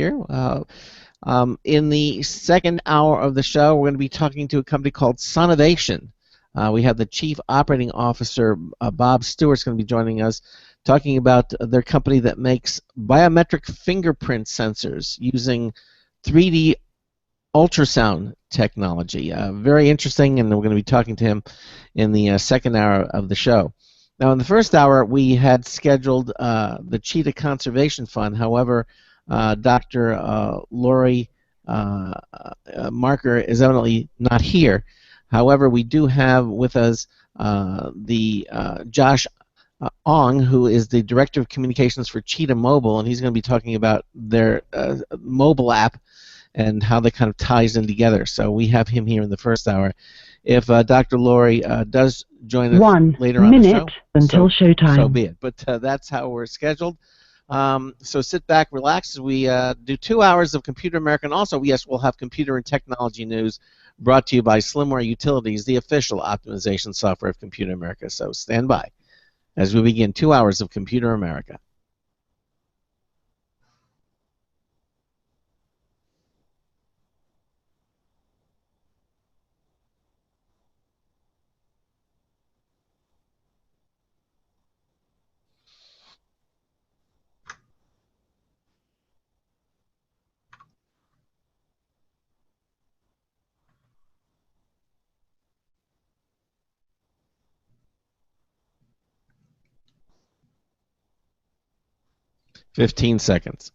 here. In the second hour of the show, we're going to be talking to a company called Sonavation. We have the Chief Operating Officer, Bob Stewart's going to be joining us, talking about their company that makes biometric fingerprint sensors using 3D ultrasound technology. Very interesting, and we're going to be talking to him in the second hour of the show. Now, in the first hour, we had scheduled the Cheetah Conservation Fund. However, Dr. Lori Marker is evidently not here. However, we do have with us Josh Ong, who is the Director of Communications for Cheetah Mobile, and he's going to be talking about their mobile app and how that kind of ties in together. So we have him here in the first hour. If Dr. Lori does join us later on the show, until showtime. So be it. But that's how we're scheduled. So sit back, relax, as we do 2 hours of Computer America, and also, yes, we'll have computer and technology news brought to you by Slimware Utilities, the official optimization software of Computer America. So stand by as we begin 2 hours of Computer America. Fifteen seconds.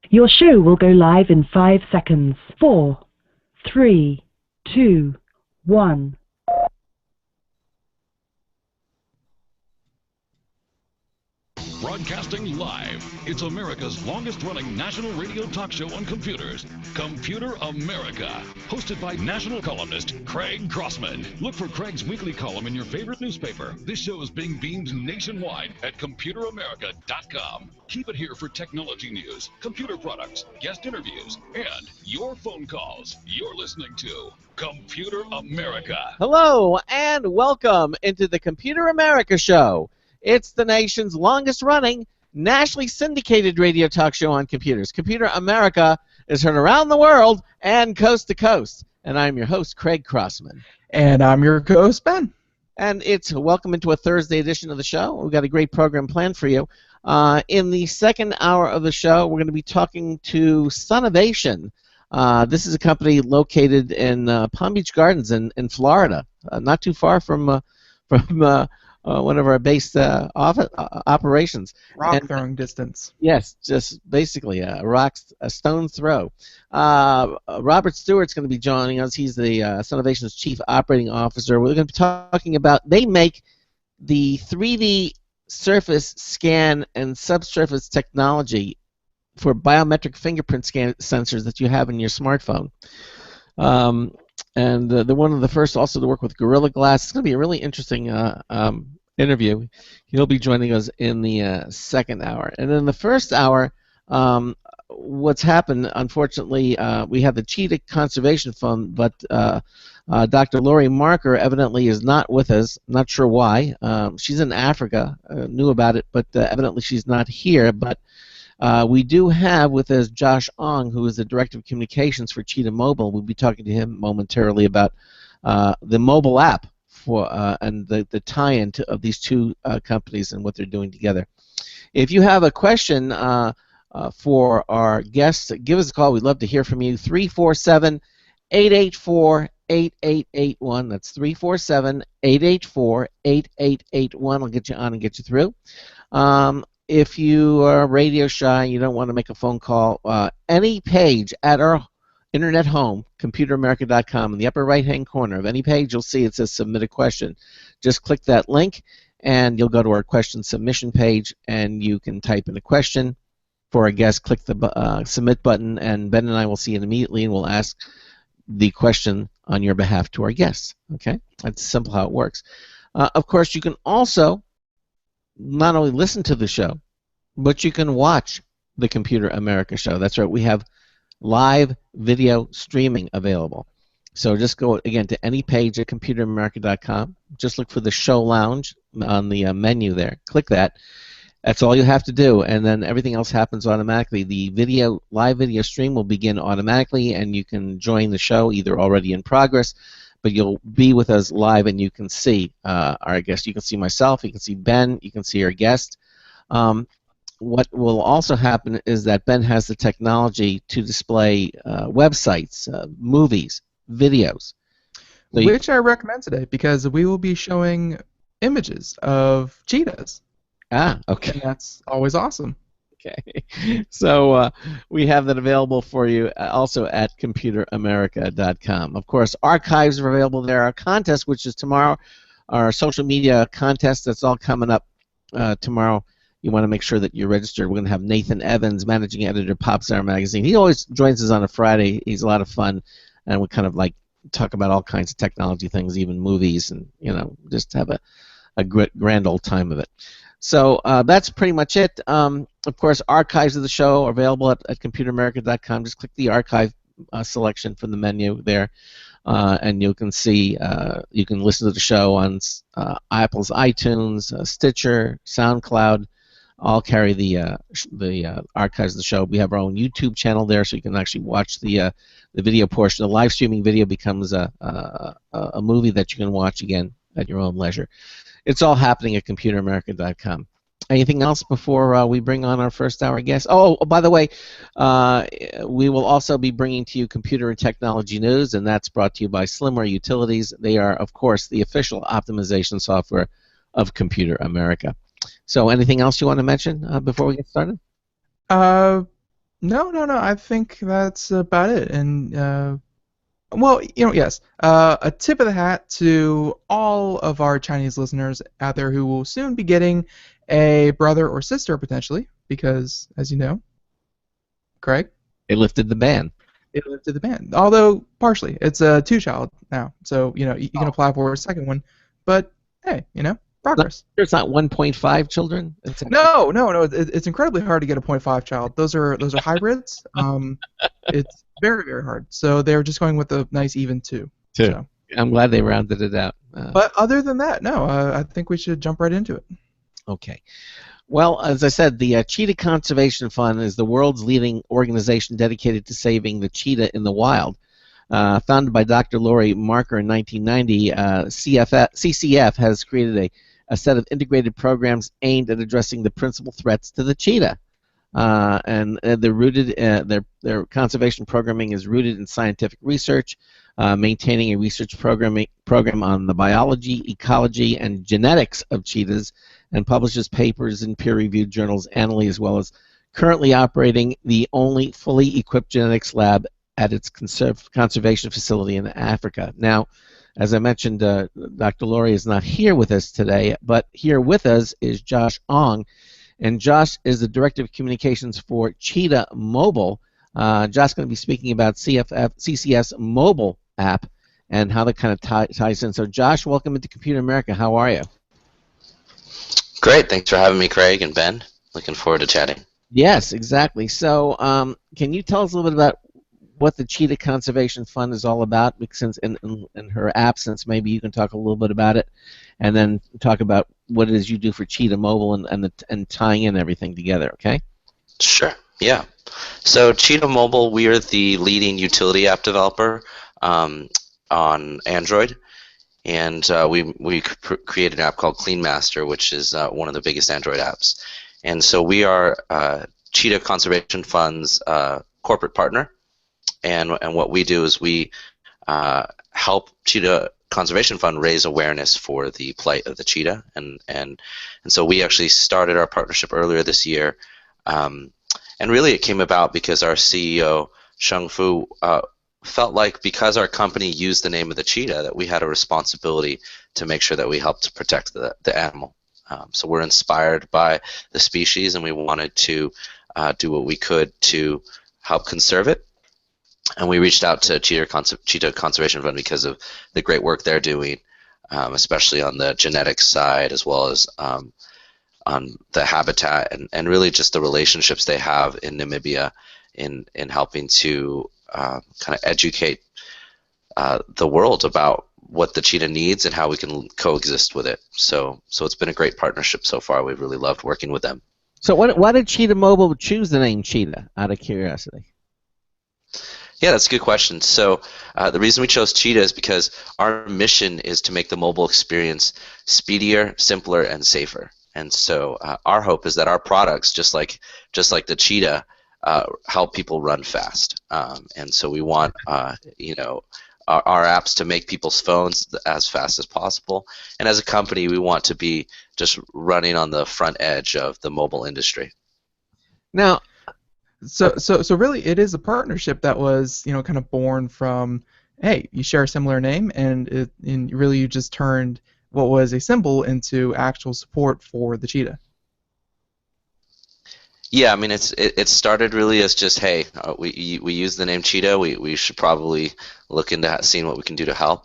Your show will go live in 5 seconds. 4, 3, 2, 1. Broadcasting live, it's America's longest-running national radio talk show on computers, Computer America, hosted by national columnist Craig Crossman. Look for Craig's weekly column in your favorite newspaper. This show is being beamed nationwide at ComputerAmerica.com. Keep it here for technology news, computer products, guest interviews, and your phone calls. You're listening to Computer America. Hello, and welcome into the Computer America Show. It's the nation's longest-running, nationally syndicated radio talk show on computers. Computer America is heard around the world and coast to coast. And I'm your host, Craig Crossman. And I'm your co-host, Ben. And it's welcome into a Thursday edition of the show. We've got a great program planned for you. In the second hour of the show, we're going to be talking to Sonavation. This is a company located in Palm Beach Gardens in Florida, not too far from one of our base operations. Throwing distance. Yes, just basically a stone's throw. Robert Stewart's going to be joining us. He's the Sonovation's Chief Operating Officer. We're going to be talking about, they make the 3D surface scan and subsurface technology for biometric fingerprint scan sensors that you have in your smartphone. And they're one of the first also to work with Gorilla Glass. It's going to be a really interesting interview. He'll be joining us in the second hour. And in the first hour, what's happened, unfortunately, we have the Cheetah Conservation Fund, but Dr. Lori Marker evidently is not with us. Not sure why. She's in Africa. Knew about it, but evidently she's not here. But we do have with us Josh Ong, who is the Director of Communications for Cheetah Mobile. We'll be talking to him momentarily about the mobile app for and the tie-in of these two companies and what they're doing together. If you have a question for our guests, give us a call. We'd love to hear from you. 347-884-8881. That's 347-884-8881. I'll get you on and get you through. If you are radio shy and you don't want to make a phone call, any page at our internet home, ComputerAmerica.com, in the upper right-hand corner of any page, you'll see it says Submit a Question. Just click that link, and you'll go to our question submission page, and you can type in a question for a guest. Click the Submit button, and Ben and I will see it immediately, and we'll ask the question on your behalf to our guests. Okay? That's simple how it works. Of course, you can also not only listen to the show, but you can watch the Computer America Show. That's right, we have live video streaming available. So just go again to any page at computeramerica.com. Just look for the show lounge on the menu there. Click that. That's all you have to do, and then everything else happens automatically. The live video stream will begin automatically, and you can join the show either already in progress, but you'll be with us live, and you can see our guest. You can see myself, you can see Ben, you can see our guest. What will also happen is that Ben has the technology to display websites, movies, videos. So Which I recommend today because we will be showing images of cheetahs, okay. and that's always awesome. Okay, so we have that available for you also at computeramerica.com. Of course, archives are available there. Our contest, which is tomorrow, our social media contest, that's all coming up tomorrow. You want to make sure that you're registered. We're going to have Nathan Evans, managing editor, Popstar Magazine. He always joins us on a Friday. He's a lot of fun, and we kind of like talk about all kinds of technology things, even movies, and just have a grand old time of it. So that's pretty much it. Of course, archives of the show are available at computeramerica.com. Just click the archive selection from the menu there, and you can see, you can listen to the show on Apple's iTunes, Stitcher, SoundCloud. All carry the archives of the show. We have our own YouTube channel there, so you can actually watch the video portion. The live streaming video becomes a movie that you can watch again at your own leisure. It's all happening at computeramerica.com. Anything else before we bring on our first hour guest? Oh, by the way, we will also be bringing to you computer and technology news, and that's brought to you by Slimware Utilities. They are, of course, the official optimization software of Computer America. So anything else you want to mention before we get started? No. I think that's about it. And well, yes. A tip of the hat to all of our Chinese listeners out there who will soon be getting a brother or sister potentially, because as you know, Craig, They lifted the ban. it lifted the ban. Although partially, it's a two-child now, so you can apply for a second one. But hey, progress. It's not 1.5 children. No. It's incredibly hard to get a .5 child. Those are hybrids. It's very, very hard. So they're just going with a nice even two. So. I'm glad they rounded it out. But other than that, no. I think we should jump right into it. Okay. Well, as I said, the Cheetah Conservation Fund is the world's leading organization dedicated to saving the cheetah in the wild. Founded by Dr. Laurie Marker in 1990, CCF has created a set of integrated programs aimed at addressing the principal threats to the cheetah. And they're rooted. Their conservation programming is rooted in scientific research, maintaining a research program on the biology, ecology, and genetics of cheetahs, and publishes papers in peer-reviewed journals annually, as well as currently operating the only fully equipped genetics lab at its conservation facility in Africa. Now, as I mentioned, Dr. Laurie is not here with us today, but here with us is Josh Ong, and Josh is the Director of Communications for Cheetah Mobile. Josh is going to be speaking about CCF's mobile app and how that kind of ties in. So, Josh, welcome into Computer America. How are you? Great. Thanks for having me, Craig and Ben. Looking forward to chatting. Yes, exactly. So, can you tell us a little bit about what the Cheetah Conservation Fund is all about? Since in her absence, maybe you can talk a little bit about it, and then talk about what it is you do for Cheetah Mobile and tying in everything together. Okay? Sure. Yeah. So Cheetah Mobile, we are the leading utility app developer on Android, and we created an app called Clean Master, which is one of the biggest Android apps. And so we are Cheetah Conservation Fund's corporate partner. And what we do is we help Cheetah Conservation Fund raise awareness for the plight of the cheetah, and so we actually started our partnership earlier this year, and really it came about because our CEO Sheng Fu felt like because our company used the name of the cheetah that we had a responsibility to make sure that we helped to protect the animal. So we're inspired by the species, and we wanted to do what we could to help conserve it. And we reached out to Cheetah Conservation Fund because of the great work they're doing, especially on the genetics side, as well as on the habitat, and really just the relationships they have in Namibia in helping to kind of educate the world about what the cheetah needs and how we can coexist with it. So it's been a great partnership so far. We've really loved working with them. So why did Cheetah Mobile choose the name Cheetah, out of curiosity? Yeah, that's a good question. So the reason we chose Cheetah is because our mission is to make the mobile experience speedier, simpler, and safer. And so our hope is that our products, just like the Cheetah, help people run fast. And so we want our apps to make people's phones as fast as possible. And as a company, we want to be just running on the front edge of the mobile industry. Now, So really, it is a partnership that was, kind of born from, hey, you share a similar name, and really you just turned what was a symbol into actual support for the cheetah. Yeah, I mean, it started really as just, hey, we use the name Cheetah. We should probably look into seeing what we can do to help.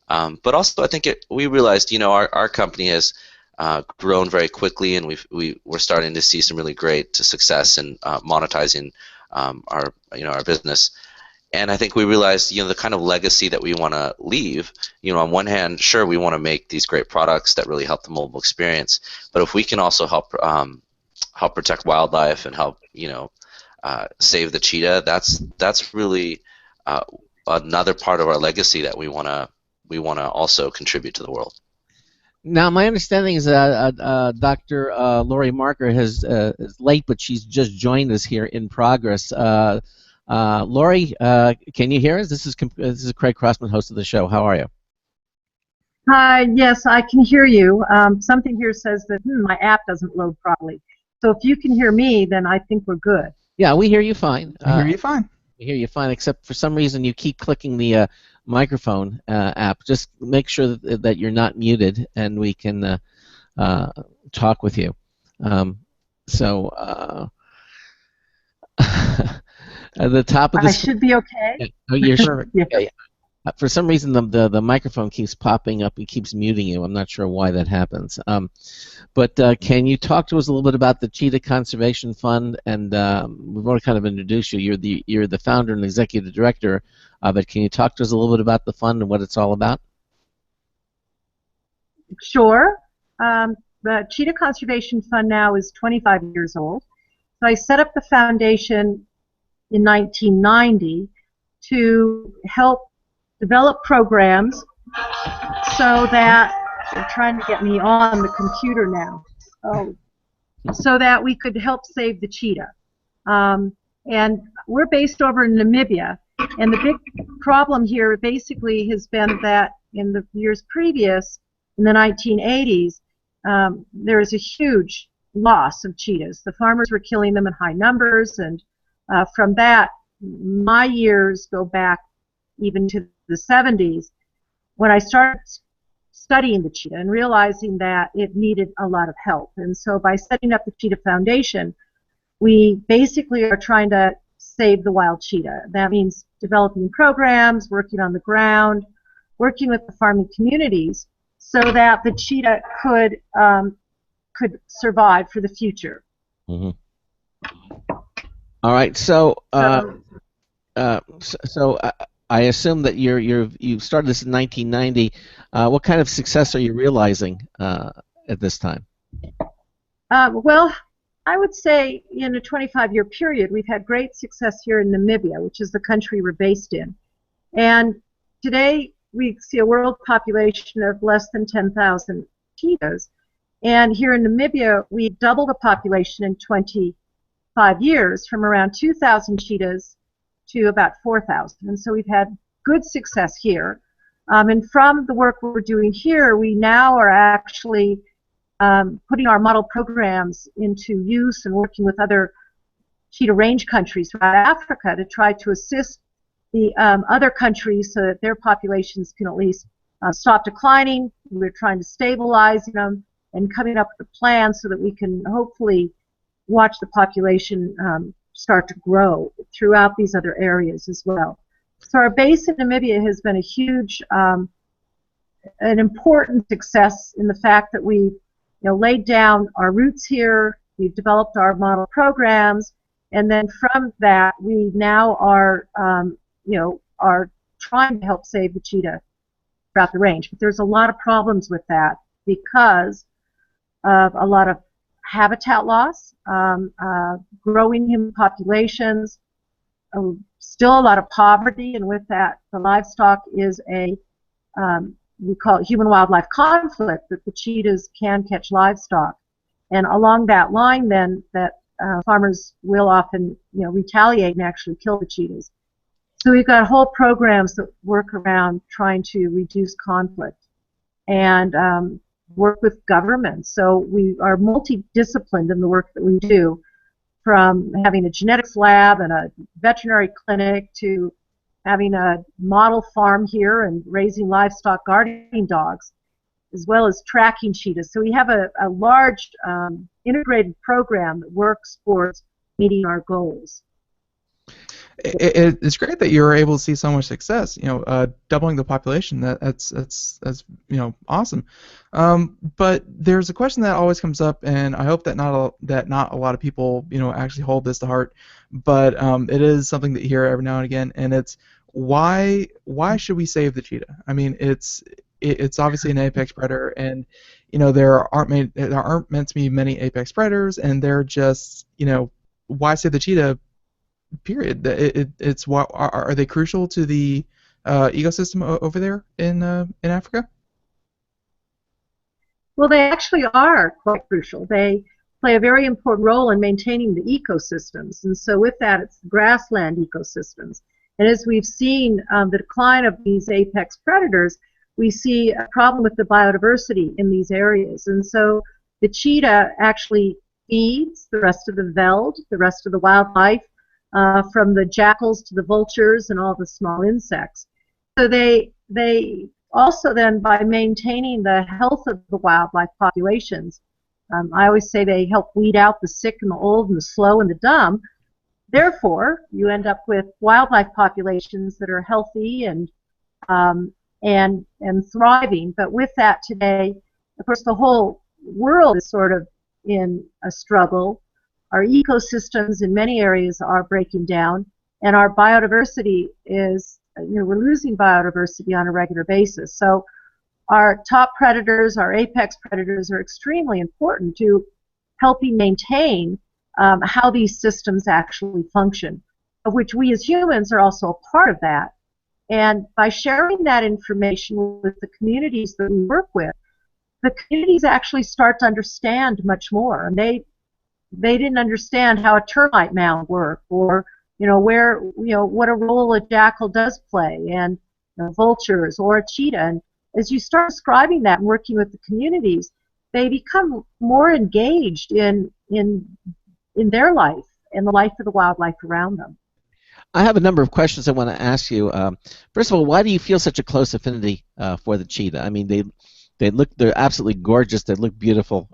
But also, I think we realized, our company has grown very quickly, and we're starting to see some really great success in monetizing our business. And I think we realized, the kind of legacy that we want to leave. On one hand, sure, we want to make these great products that really help the mobile experience, but if we can also help protect wildlife and help save the cheetah, that's really another part of our legacy that we want to also contribute to the world. Now, my understanding is that Dr. Lori Marker is late, but she's just joined us here in progress. Lori, can you hear us? This is Craig Crossman, host of the show. How are you? Hi, yes, I can hear you. Something here says that my app doesn't load properly. So if you can hear me, then I think we're good. Yeah, we hear you fine. I hear you fine. We hear you fine, except for some reason you keep clicking the microphone app. Just make sure that you're not muted, and we can talk with you. At the top of I should be okay. Oh, you're Perfect. Yeah. okay. For some reason, the microphone keeps popping up. It keeps muting you. I'm not sure why that happens. But can you talk to us a little bit about the Cheetah Conservation Fund? And we've already kind of introduced you. You're the founder and executive director of it. Can you talk to us a little bit about the fund and what it's all about? Sure. The Cheetah Conservation Fund now is 25 years old. So I set up the foundation in 1990 to help develop programs so that they're trying to get me on the computer now. So that we could help save the cheetah. And we're based over in Namibia, and the big problem here basically has been that in the years previous, in the 1980s, there was a huge loss of cheetahs. The farmers were killing them in high numbers, and from that, my years go back even to the 70s, when I started studying the cheetah and realizing that it needed a lot of help. And so by setting up the Cheetah Foundation, we basically are trying to save the wild cheetah. That means developing programs, working on the ground, working with the farming communities so that the cheetah could survive for the future. Mm-hmm. All right, so I assume that you started this in 1990. What kind of success are you realizing at this time? Well, I would say in a 25-year period, we've had great success here in Namibia, which is the country we're based in. And today we see a world population of less than 10,000 cheetahs. And here in Namibia, we doubled the population in 25 years from around 2,000 cheetahs to about 4,000. And so we've had good success here. And from the work we're doing here, we now are actually putting our model programs into use and working with other cheetah range countries throughout Africa to try to assist the other countries so that their populations can at least stop declining. We're trying to stabilize them and coming up with a plan so that we can hopefully watch the population start to grow throughout these other areas as well. So our base in Namibia has been a huge, an important success in the fact that we laid down our roots here, we've developed our model programs, and then from that we now are are trying to help save the cheetah throughout the range. But there's a lot of problems with that because of a lot of habitat loss, growing human populations, still a lot of poverty, and with that, the livestock is a we call it human-wildlife conflict, that the cheetahs can catch livestock, and along that line, then that farmers will often, retaliate and actually kill the cheetahs. So we've got whole programs that work around trying to reduce conflict and work with governments. So we are multidisciplined in the work that we do, from having a genetics lab and a veterinary clinic to having a model farm here and raising livestock guarding dogs, as well as tracking cheetahs. So we have a large integrated program that works towards meeting our goals. It's great that you're able to see so much success. Doubling the population. That's awesome. But there's a question that always comes up, and I hope that not a lot of people actually hold this to heart. But it is something that you hear every now and again, and it's why should we save the cheetah? I mean, it's obviously an apex predator, and there aren't meant to be many apex predators, and they're just why save the cheetah? Period. It's what are they crucial to the ecosystem over there in Africa? Well, they actually are quite crucial. They play a very important role in maintaining the ecosystems, and so with that, it's grassland ecosystems. And as we've seen the decline of these apex predators, we see a problem with the biodiversity in these areas. And so the cheetah actually feeds the rest of the veld, the rest of the wildlife, from the jackals to the vultures and all the small insects. So they also then, by maintaining the health of the wildlife populations, I always say they help weed out the sick and the old and the slow and the dumb. Therefore, you end up with wildlife populations that are healthy and thriving. But with that today, of course, the whole world is sort of in a struggle. Our ecosystems in many areas are breaking down, and our biodiversity is, we're losing biodiversity on a regular basis. So our top predators, our apex predators, are extremely important to helping maintain how these systems actually function, of which we as humans are also a part of that. And by sharing that information with the communities that we work with, the communities actually start to understand much more. And they didn't understand how a termite mound worked, or what a role a jackal does play, and vultures or a cheetah. And as you start describing that and working with the communities, they become more engaged in their life and the life of the wildlife around them. I have a number of questions I want to ask you. First of all, why do you feel such a close affinity for the cheetah? I mean, they're absolutely gorgeous. They look beautiful.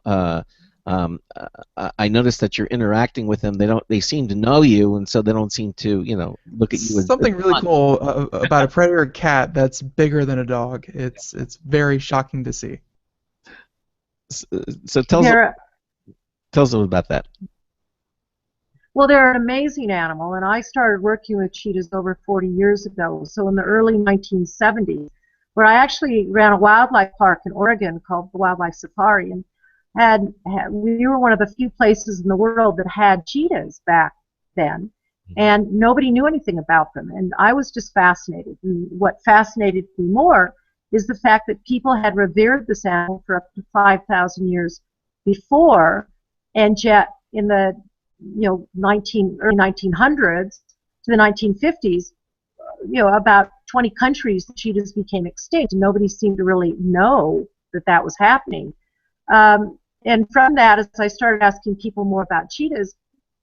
I noticed that you're interacting with them. They seem to know you, and so they don't seem to look at you as something really cool about a predator cat that's bigger than a dog. It's very shocking to see. So tell us about that. Well, they're an amazing animal, and I started working with cheetahs over 40 years ago, so in the early 1970s, where I actually ran a wildlife park in Oregon called the Wildlife Safari, and we were one of the few places in the world that had cheetahs back then, and nobody knew anything about them, and I was just fascinated. And what fascinated me more is the fact that people had revered this animal for up to 5,000 years before, and yet in the early 1900s to the 1950s, about 20 countries, the cheetahs became extinct, and nobody seemed to really know that was happening. And from that, as I started asking people more about cheetahs,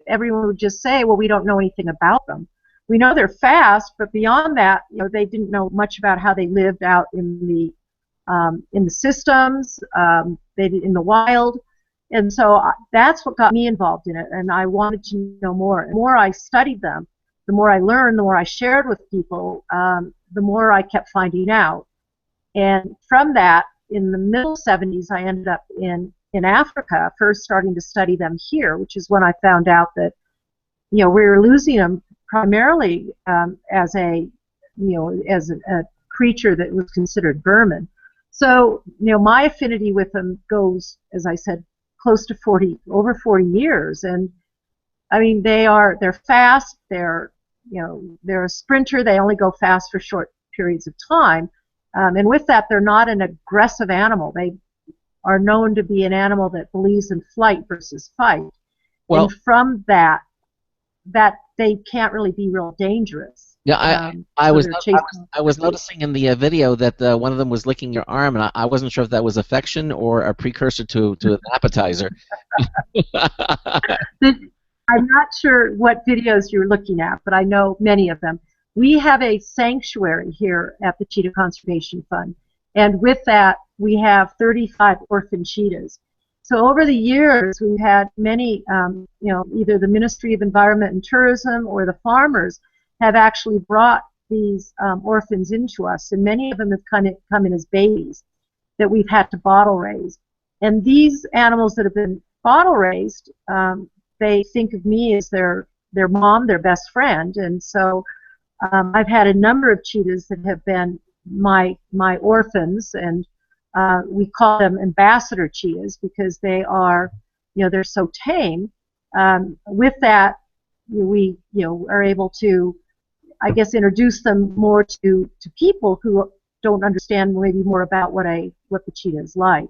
everyone would just say, well, we don't know anything about them. We know they're fast, but beyond that, they didn't know much about how they lived out in the systems, in the wild. And so that's what got me involved in it, and I wanted to know more. The more I studied them, the more I learned, the more I shared with people, the more I kept finding out. And from that, in the middle 70s, I ended up in Africa, first starting to study them here, which is when I found out that we were losing them primarily as a as a creature that was considered vermin. So, my affinity with them goes, as I said, close to over 40 years. And I mean, they're fast. They're a sprinter. They only go fast for short periods of time. And with that, they're not an aggressive animal. They are known to be an animal that believes in flight versus fight. Well, and from that they can't really be real dangerous. yeah, I was noticing in the video that one of them was licking your arm, and I wasn't sure if that was affection or a precursor to an appetizer. I'm not sure what videos you're looking at, but I know many of them. We have a sanctuary here at the Cheetah Conservation Fund, and with that, we have 35 orphan cheetahs. So over the years, we've had many, either the Ministry of Environment and Tourism or the farmers have actually brought these orphans into us, and many of them have come in as babies that we've had to bottle raise. And these animals that have been bottle raised, they think of me as their mom, their best friend, and so I've had a number of cheetahs that have been my orphans, and we call them ambassador cheetahs because they are, they're so tame. With that, we are able to, I guess, introduce them more to people who don't understand maybe more about what the cheetah is like.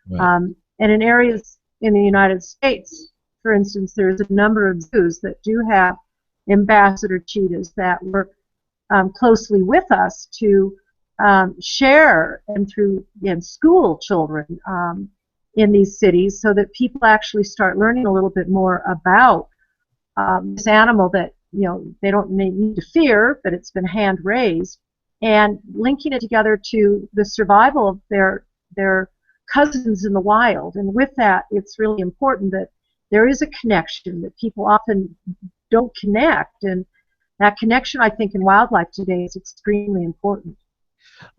Right. And in areas in the United States, for instance, there's a number of zoos that do have ambassador cheetahs that work closely with us to share and through school children in these cities, so that people actually start learning a little bit more about this animal that they don't need to fear, but it's been hand raised, and linking it together to the survival of their cousins in the wild. And with that, it's really important that there is a connection that people often don't connect, and that connection, I think, in wildlife today is extremely important.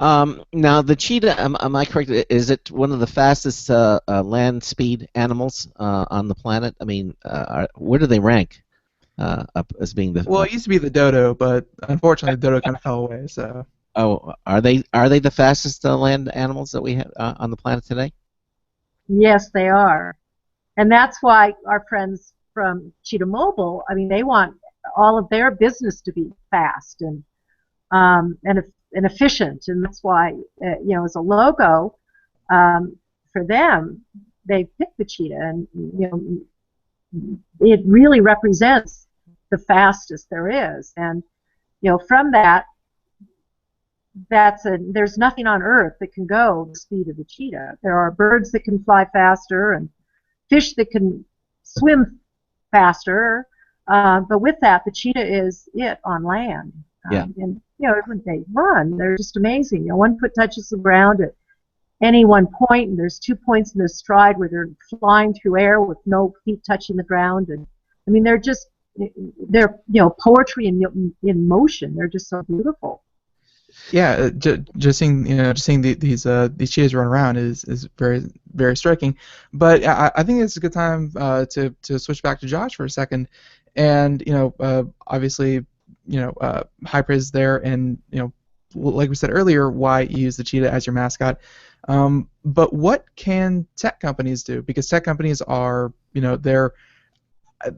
Now, the cheetah, am I correct? Is it one of the fastest land speed animals on the planet? I mean, where do they rank up as being the? Well, it used to be the dodo, but unfortunately, the dodo kind of fell away. So. Oh, are they the fastest land animals that we have on the planet today? Yes, they are, and that's why our friends from Cheetah Mobile, I mean, they want all of their business to be fast and efficient, and that's why as a logo for them, they picked the cheetah, and it really represents the fastest there is. And from that, there's nothing on earth that can go the speed of the cheetah. There are birds that can fly faster and fish that can swim faster, but with that, the cheetah is it on land. Yeah. And when they run, they're just amazing. One foot touches the ground at any one point, and there's 2 points in the stride where they're flying through air with no feet touching the ground. And I mean, they're poetry in motion. They're just so beautiful. Yeah, just seeing these cheetahs run around is very, very striking. But I think it's a good time to switch back to Josh for a second, and obviously high praise there, and like we said earlier, why you use the cheetah as your mascot. But what can tech companies do? Because tech companies are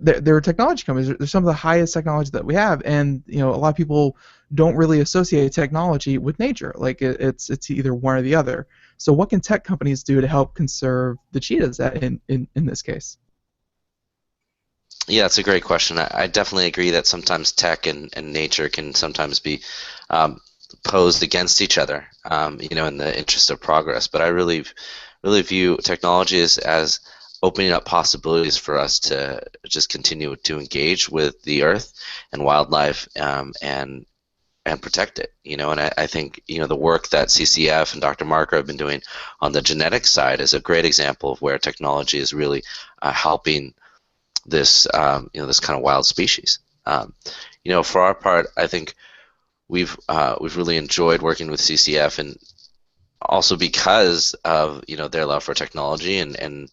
they're technology companies. They're some of the highest technology that we have, and a lot of people don't really associate technology with nature. Like it's either one or the other. So what can tech companies do to help conserve the cheetahs in this case? Yeah, it's a great question. I definitely agree that sometimes tech and nature can sometimes be posed against each other, in the interest of progress. But I really view technology as opening up possibilities for us to just continue to engage with the earth and wildlife and protect it. And I think the work that CCF and Dr. Marker have been doing on the genetics side is a great example of where technology is really helping this this kind of wild species. For our part, I think we've really enjoyed working with CCF, and also because of their love for technology, and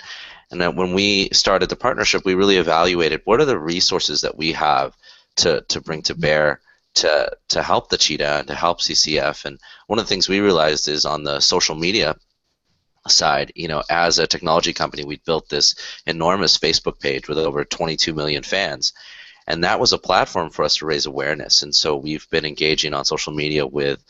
then when we started the partnership, we really evaluated what are the resources that we have to bring to bear to help the cheetah and to help CCF. And one of the things we realized is on the social media side, as a technology company, we built this enormous Facebook page with over 22 million fans. And that was a platform for us to raise awareness. And so we've been engaging on social media with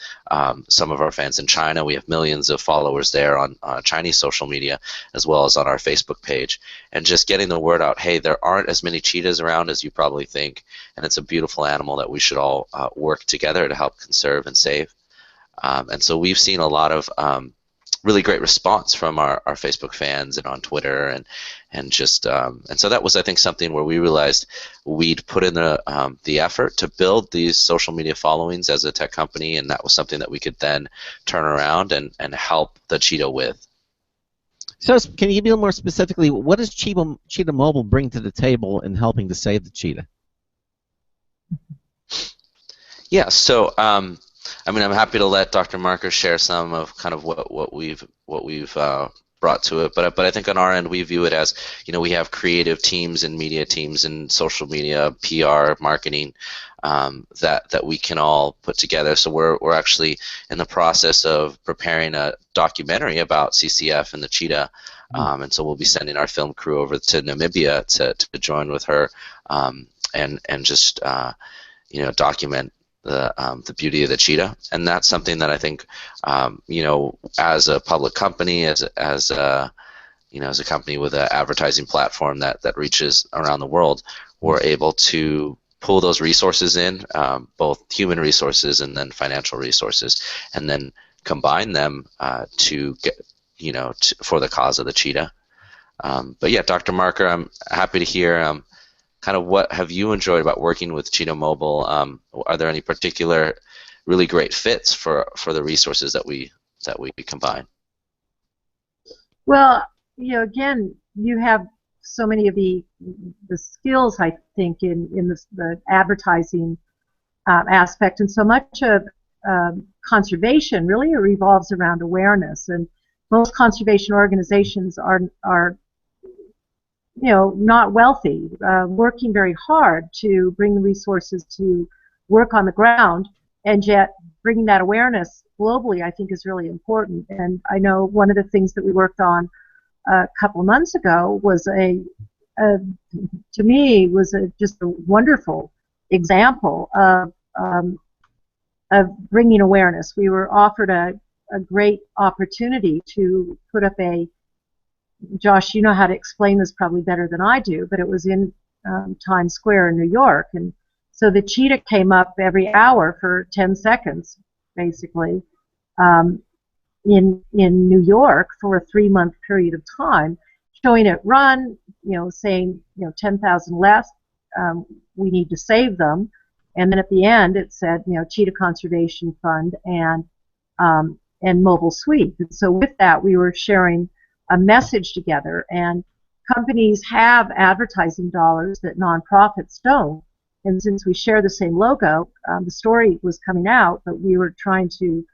some of our fans in China. We have millions of followers there on Chinese social media, as well as on our Facebook page. And just getting the word out, hey, there aren't as many cheetahs around as you probably think. And it's a beautiful animal that we should all work together to help conserve and save. And so we've seen a lot of really great response from our Facebook fans and on Twitter, and so that was, I think, something where we realized we'd put in the effort to build these social media followings as a tech company, and that was something that we could then turn around and help the cheetah with. So can you be a little more specifically, what does Cheetah Mobile bring to the table in helping to save the cheetah? Yeah, so I'm happy to let Dr. Marker share some of kind of what we've brought to it, but I think on our end we view it as, we have creative teams and media teams and social media, PR, marketing, that we can all put together. So we're actually in the process of preparing a documentary about CCF and the cheetah, and so we'll be sending our film crew over to Namibia to join with her, and just document the beauty of the cheetah. And that's something that I think, as a public company, as a company with an advertising platform that reaches around the world, we're able to pull those resources in, both human resources and then financial resources, and then combine them to get, for the cause of the cheetah. But yeah, Dr. Marker, I'm happy to hear kind of what have you enjoyed about working with Cheetah Mobile. Are there any particular really great fits for the resources that we combine? Well, again, you have so many of the skills, I think, in the advertising aspect, and so much of conservation really revolves around awareness. And most conservation organizations are not wealthy, working very hard to bring the resources to work on the ground, and yet bringing that awareness globally, I think, is really important. And I know one of the things that we worked on a couple of months ago was to me, just a wonderful example of bringing awareness. We were offered a great opportunity to put up Josh, you know how to explain this probably better than I do, but it was in Times Square in New York. And so the cheetah came up every hour for 10 seconds, basically, in New York for a 3-month period of time, showing it run, saying, 10,000 left, we need to save them. And then at the end it said, Cheetah Conservation Fund and Mobile Suite. And so with that, we were sharing a message together, and companies have advertising dollars that nonprofits don't, and since we share the same logo, the story was coming out, but we were trying to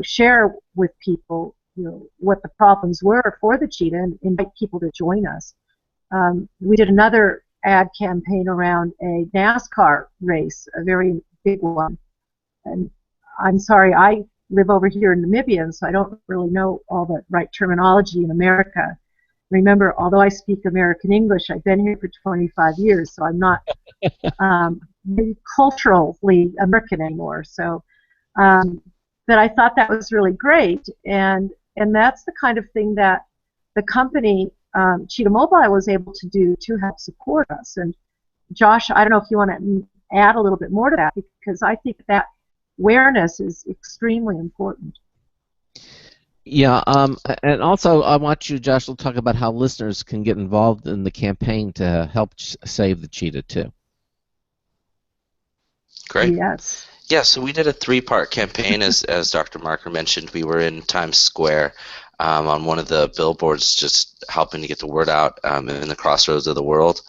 share with people what the problems were for the cheetah and invite people to join us. We did another ad campaign around a NASCAR race, a very big one, and I'm sorry, I live over here in Namibia, and so I don't really know all the right terminology in America. Remember, although I speak American English, I've been here for 25 years, so I'm not culturally American anymore. So, but I thought that was really great, and that's the kind of thing that the company Cheetah Mobile was able to do to help support us. And Josh, I don't know if you want to add a little bit more to that, because I think that awareness is extremely important. Yeah, and also I want you, Josh, to talk about how listeners can get involved in the campaign to help save the cheetah too. Great. Yes. Yeah, so we did a 3-part campaign, as Dr. Marker mentioned. We were in Times Square on one of the billboards, just helping to get the word out in the crossroads of the world.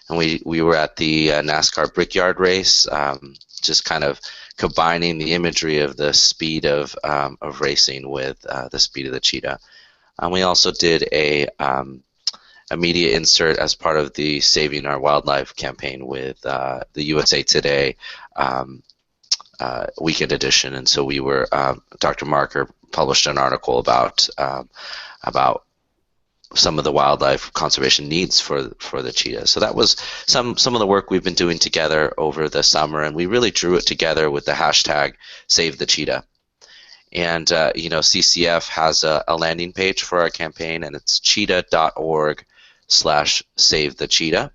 And we were at the NASCAR Brickyard race, just kind of combining the imagery of the speed of racing with the speed of the cheetah. And we also did a media insert as part of the Saving Our Wildlife campaign with the USA Today weekend edition, and so we were Dr. Marker published an article about some of the wildlife conservation needs for the cheetah. So that was some of the work we've been doing together over the summer, and we really drew it together with the hashtag Save the Cheetah. And CCF has a landing page for our campaign, and it's cheetah.org/save the cheetah.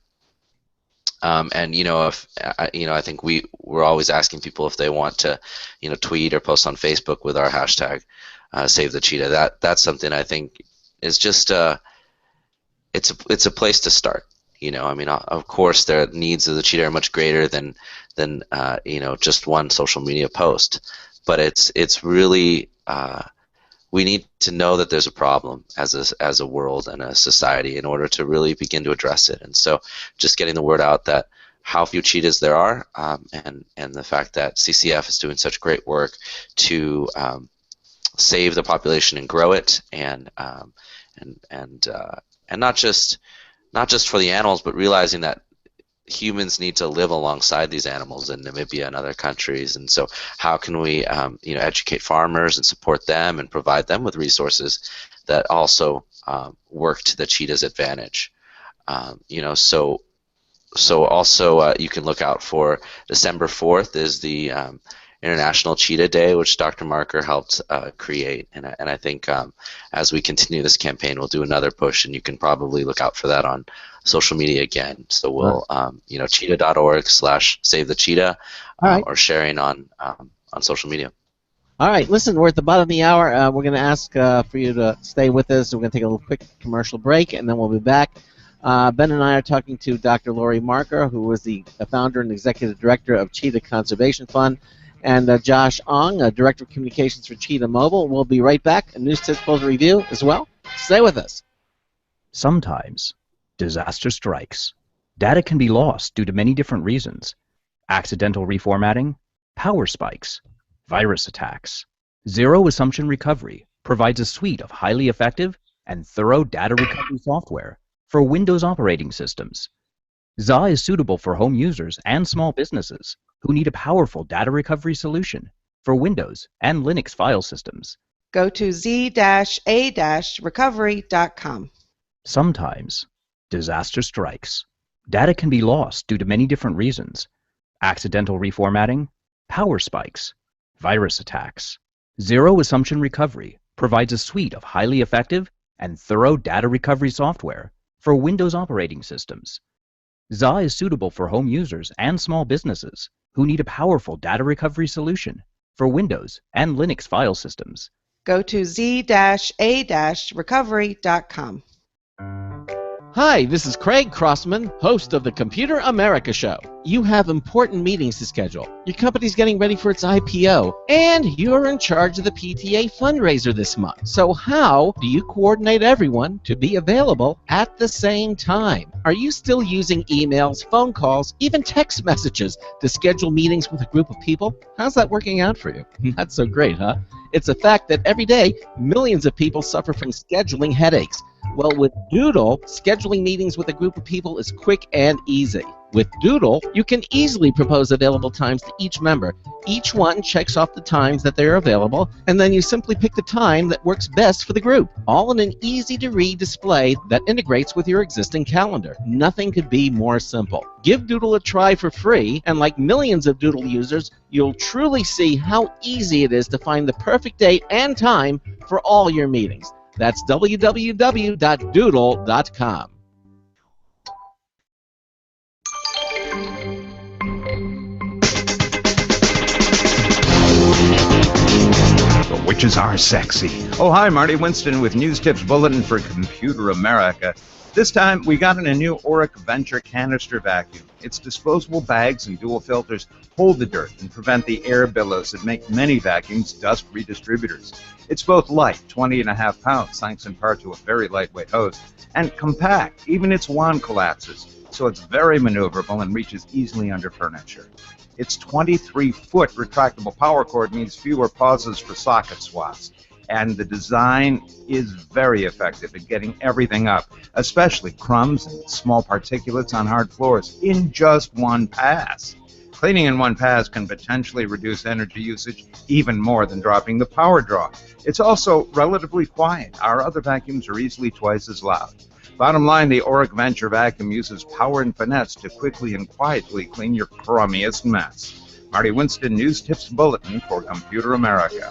And if I think we're always asking people if they want to tweet or post on Facebook with our hashtag Save the Cheetah. That's something I think is just it's a place to start. I mean, of course, the needs of the cheetah are much greater than just one social media post, but it's really we need to know that there's a problem as a world and a society in order to really begin to address it. And so, just getting the word out that how few cheetahs there are, and the fact that CCF is doing such great work to save the population and grow it, and not just for the animals, but realizing that humans need to live alongside these animals in Namibia and other countries. And so how can we educate farmers and support them and provide them with resources that also work to the cheetah's advantage. So also you can look out for December 4th is the International Cheetah Day, which Dr. Marker helped create, and I think as we continue this campaign, we'll do another push, and you can probably look out for that on social media again. So we'll cheetah.org/save the cheetah, or sharing on social media. All right, listen, we're at the bottom of the hour. We're going to ask for you to stay with us. We're going to take a little quick commercial break, and then we'll be back. Ben and I are talking to Dr. Lori Marker, who is the founder and executive director of Cheetah Conservation Fund, and Josh Ong, Director of Communications for Cheetah Mobile. We'll be right back. A news tips polls review as well. Stay with us. Sometimes disaster strikes. Data can be lost due to many different reasons. Accidental reformatting, power spikes, virus attacks. Zero Assumption Recovery provides a suite of highly effective and thorough data recovery software for Windows operating systems. ZA is suitable for home users and small businesses who need a powerful data recovery solution for Windows and Linux file systems. Go to z-a-recovery.com. Sometimes disaster strikes. Data can be lost due to many different reasons. Accidental reformatting, power spikes, virus attacks. Zero Assumption Recovery provides a suite of highly effective and thorough data recovery software for Windows operating systems. ZA is suitable for home users and small businesses who need a powerful data recovery solution for Windows and Linux file systems. Go to z-a-recovery.com. Hi, this is Craig Crossman, host of the Computer America Show. You have important meetings to schedule. Your company's getting ready for its IPO, and you're in charge of the PTA fundraiser this month. So how do you coordinate everyone to be available at the same time? Are you still using emails, phone calls, even text messages to schedule meetings with a group of people? How's that working out for you? Not so great, huh? It's a fact that every day, millions of people suffer from scheduling headaches. Well, with Doodle, scheduling meetings with a group of people is quick and easy. With Doodle, you can easily propose available times to each member. Each one checks off the times that they are available, and then you simply pick the time that works best for the group, all in an easy-to-read display that integrates with your existing calendar. Nothing could be more simple. Give Doodle a try for free, and like millions of Doodle users, you'll truly see how easy it is to find the perfect date and time for all your meetings. That's www.doodle.com. The witches are sexy. Oh, hi, Marty Winston with News Tips Bulletin for Computer America. This time, we got in a new Auric Venture canister vacuum. Its disposable bags and dual filters hold the dirt and prevent the air billows that make many vacuums dust redistributors. It's both light, 20.5 pounds, thanks in part to a very lightweight hose, and compact. Even its wand collapses, so it's very maneuverable and reaches easily under furniture. Its 23-foot retractable power cord means fewer pauses for socket swaps. And the design is very effective at getting everything up, especially crumbs and small particulates on hard floors, in just one pass. Cleaning in one pass can potentially reduce energy usage even more than dropping the power draw. It's also relatively quiet. Our other vacuums are easily twice as loud. Bottom line, the Auric Venture vacuum uses power and finesse to quickly and quietly clean your crummiest mess. Marty Winston, News Tips Bulletin for Computer America.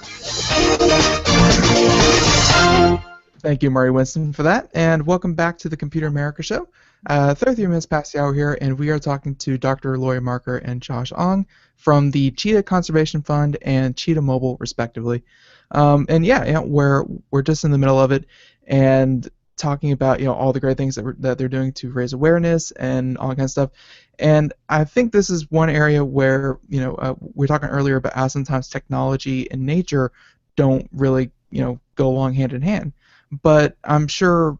Thank you, Marty Winston, for that, and welcome back to the Computer America Show. 33 minutes past the hour here, and we are talking to Dr. Lori Marker and Josh Ong from the Cheetah Conservation Fund and Cheetah Mobile, respectively. And yeah, we're just in the middle of it, and talking about all the great things that they're doing to raise awareness and all that kind of stuff. And I think this is one area where we were talking earlier about how sometimes technology and nature don't really go along hand in hand. But I'm sure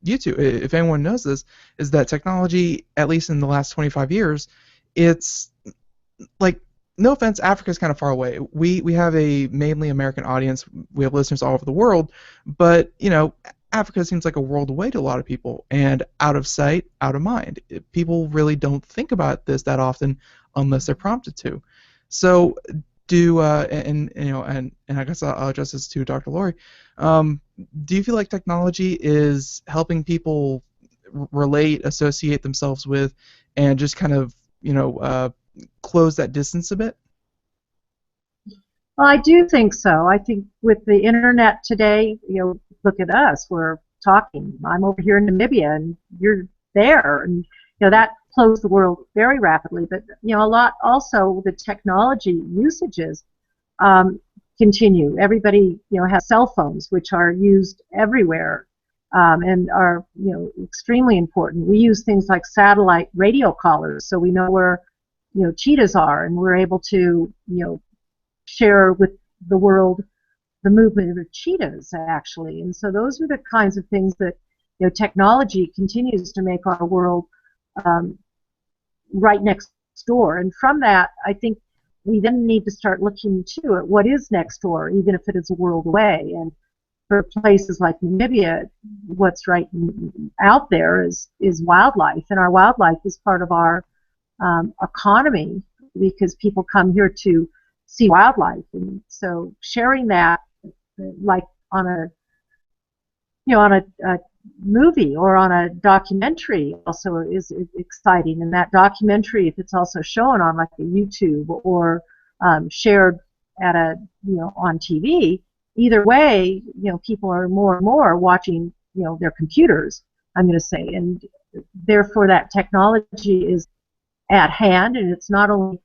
you two, if anyone knows this, is that technology, at least in the last 25 years, it's like, no offense, Africa's kind of far away. We have a mainly American audience. We have listeners all over the world, but Africa seems like a world away to a lot of people, and out of sight, out of mind. People really don't think about this that often unless they're prompted to. So and I guess I'll address this to Dr. Lori. Do you feel like technology is helping people relate, associate themselves with, and just kind of close that distance a bit? Well, I do think so. I think with the internet today, look at us. We're talking. I'm over here in Namibia, and you're there, and that closed the world very rapidly. But a lot also the technology usages continue. Everybody has cell phones, which are used everywhere and are extremely important. We use things like satellite radio collars, so we know where cheetahs are, and we're able to share with the world the movement of cheetahs, actually. And so those are the kinds of things that technology continues to make our world right next door. And from that, I think we then need to start looking too at what is next door, even if it is a world away. And for places like Namibia, what's right out there is wildlife, and our wildlife is part of our economy, because people come here to see wildlife. And so sharing that, like on a movie or on a documentary, also is exciting. And that documentary, if it's also shown on like a YouTube or shared at on TV, either way, people are more and more watching their computers, I'm going to say, and therefore that technology is at hand, and it's not only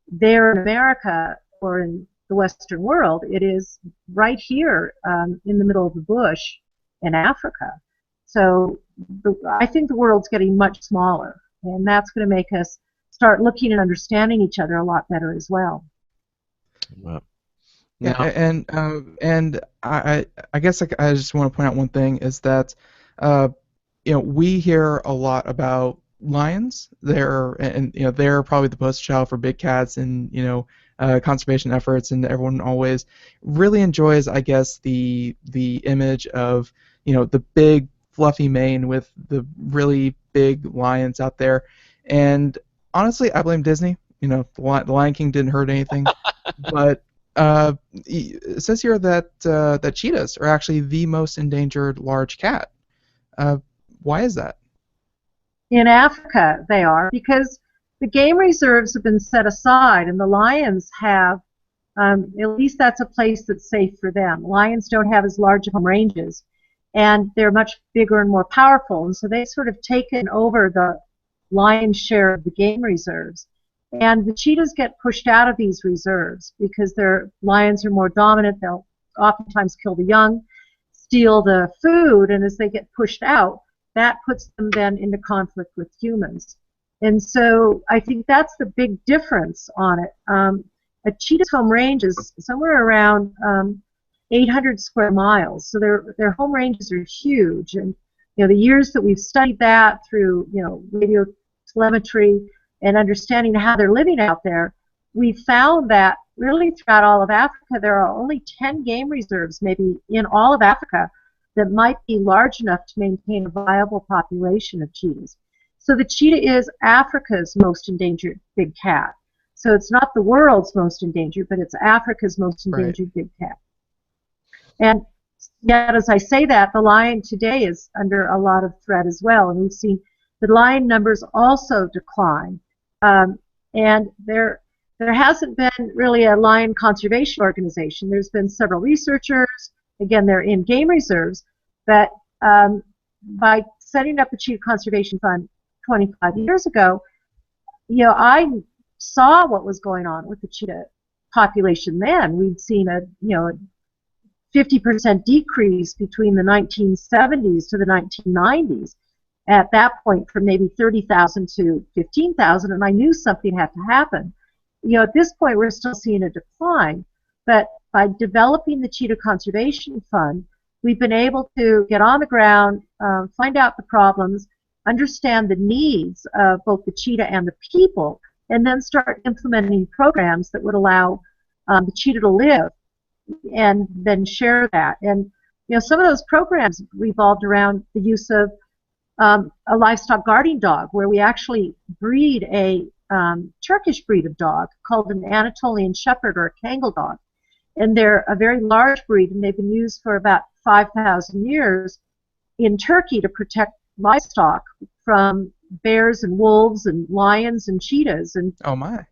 there in America or in the Western world, it is right here in the middle of the bush in Africa. So I think the world's getting much smaller, and that's going to make us start looking and understanding each other a lot better as well. Wow. Yeah, and I guess I just want to point out one thing is that we hear a lot about lions. They're probably the poster child for big cats and conservation efforts, and everyone always really enjoys, I guess, the image of the big fluffy mane with the really big lions out there. And honestly, I blame Disney. The Lion King didn't hurt anything, but it says here that cheetahs are actually the most endangered large cat. Why is that? In Africa, they are, because the game reserves have been set aside, and the lions have, at least that's a place that's safe for them. Lions don't have as large home ranges, and they're much bigger and more powerful, and so they've sort of taken over the lion's share of the game reserves. And the cheetahs get pushed out of these reserves because their lions are more dominant. They'll oftentimes kill the young, steal the food, and as they get pushed out, that puts them then into conflict with humans. And so I think that's the big difference on it. A cheetah's home range is somewhere around 800 square miles. So their home ranges are huge. And the years that we've studied that through radio telemetry and understanding how they're living out there, we found that really throughout all of Africa there are only 10 game reserves maybe in all of Africa that might be large enough to maintain a viable population of cheetahs. So the cheetah is Africa's most endangered big cat. So it's not the world's most endangered, but it's Africa's most endangered big cat. And yet, as I say that, the lion today is under a lot of threat as well. And we've seen the lion numbers also decline. And there hasn't been really a lion conservation organization. There's been several researchers. Again, they're in game reserves. But by setting up the Cheetah Conservation Fund 25 years ago, I saw what was going on with the cheetah population then. We'd seen a 50% decrease between the 1970s to the 1990s. At that point, from maybe 30,000 to 15,000, and I knew something had to happen. At this point, we're still seeing a decline, but by developing the Cheetah Conservation Fund, we've been able to get on the ground, find out the problems, understand the needs of both the cheetah and the people, and then start implementing programs that would allow the cheetah to live, and then share that. And some of those programs revolved around the use of a livestock guarding dog, where we actually breed a Turkish breed of dog called an Anatolian Shepherd or a Kangal dog. And they're a very large breed, and they've been used for about 5,000 years in Turkey to protect livestock from bears and wolves and lions and cheetahs. And oh my.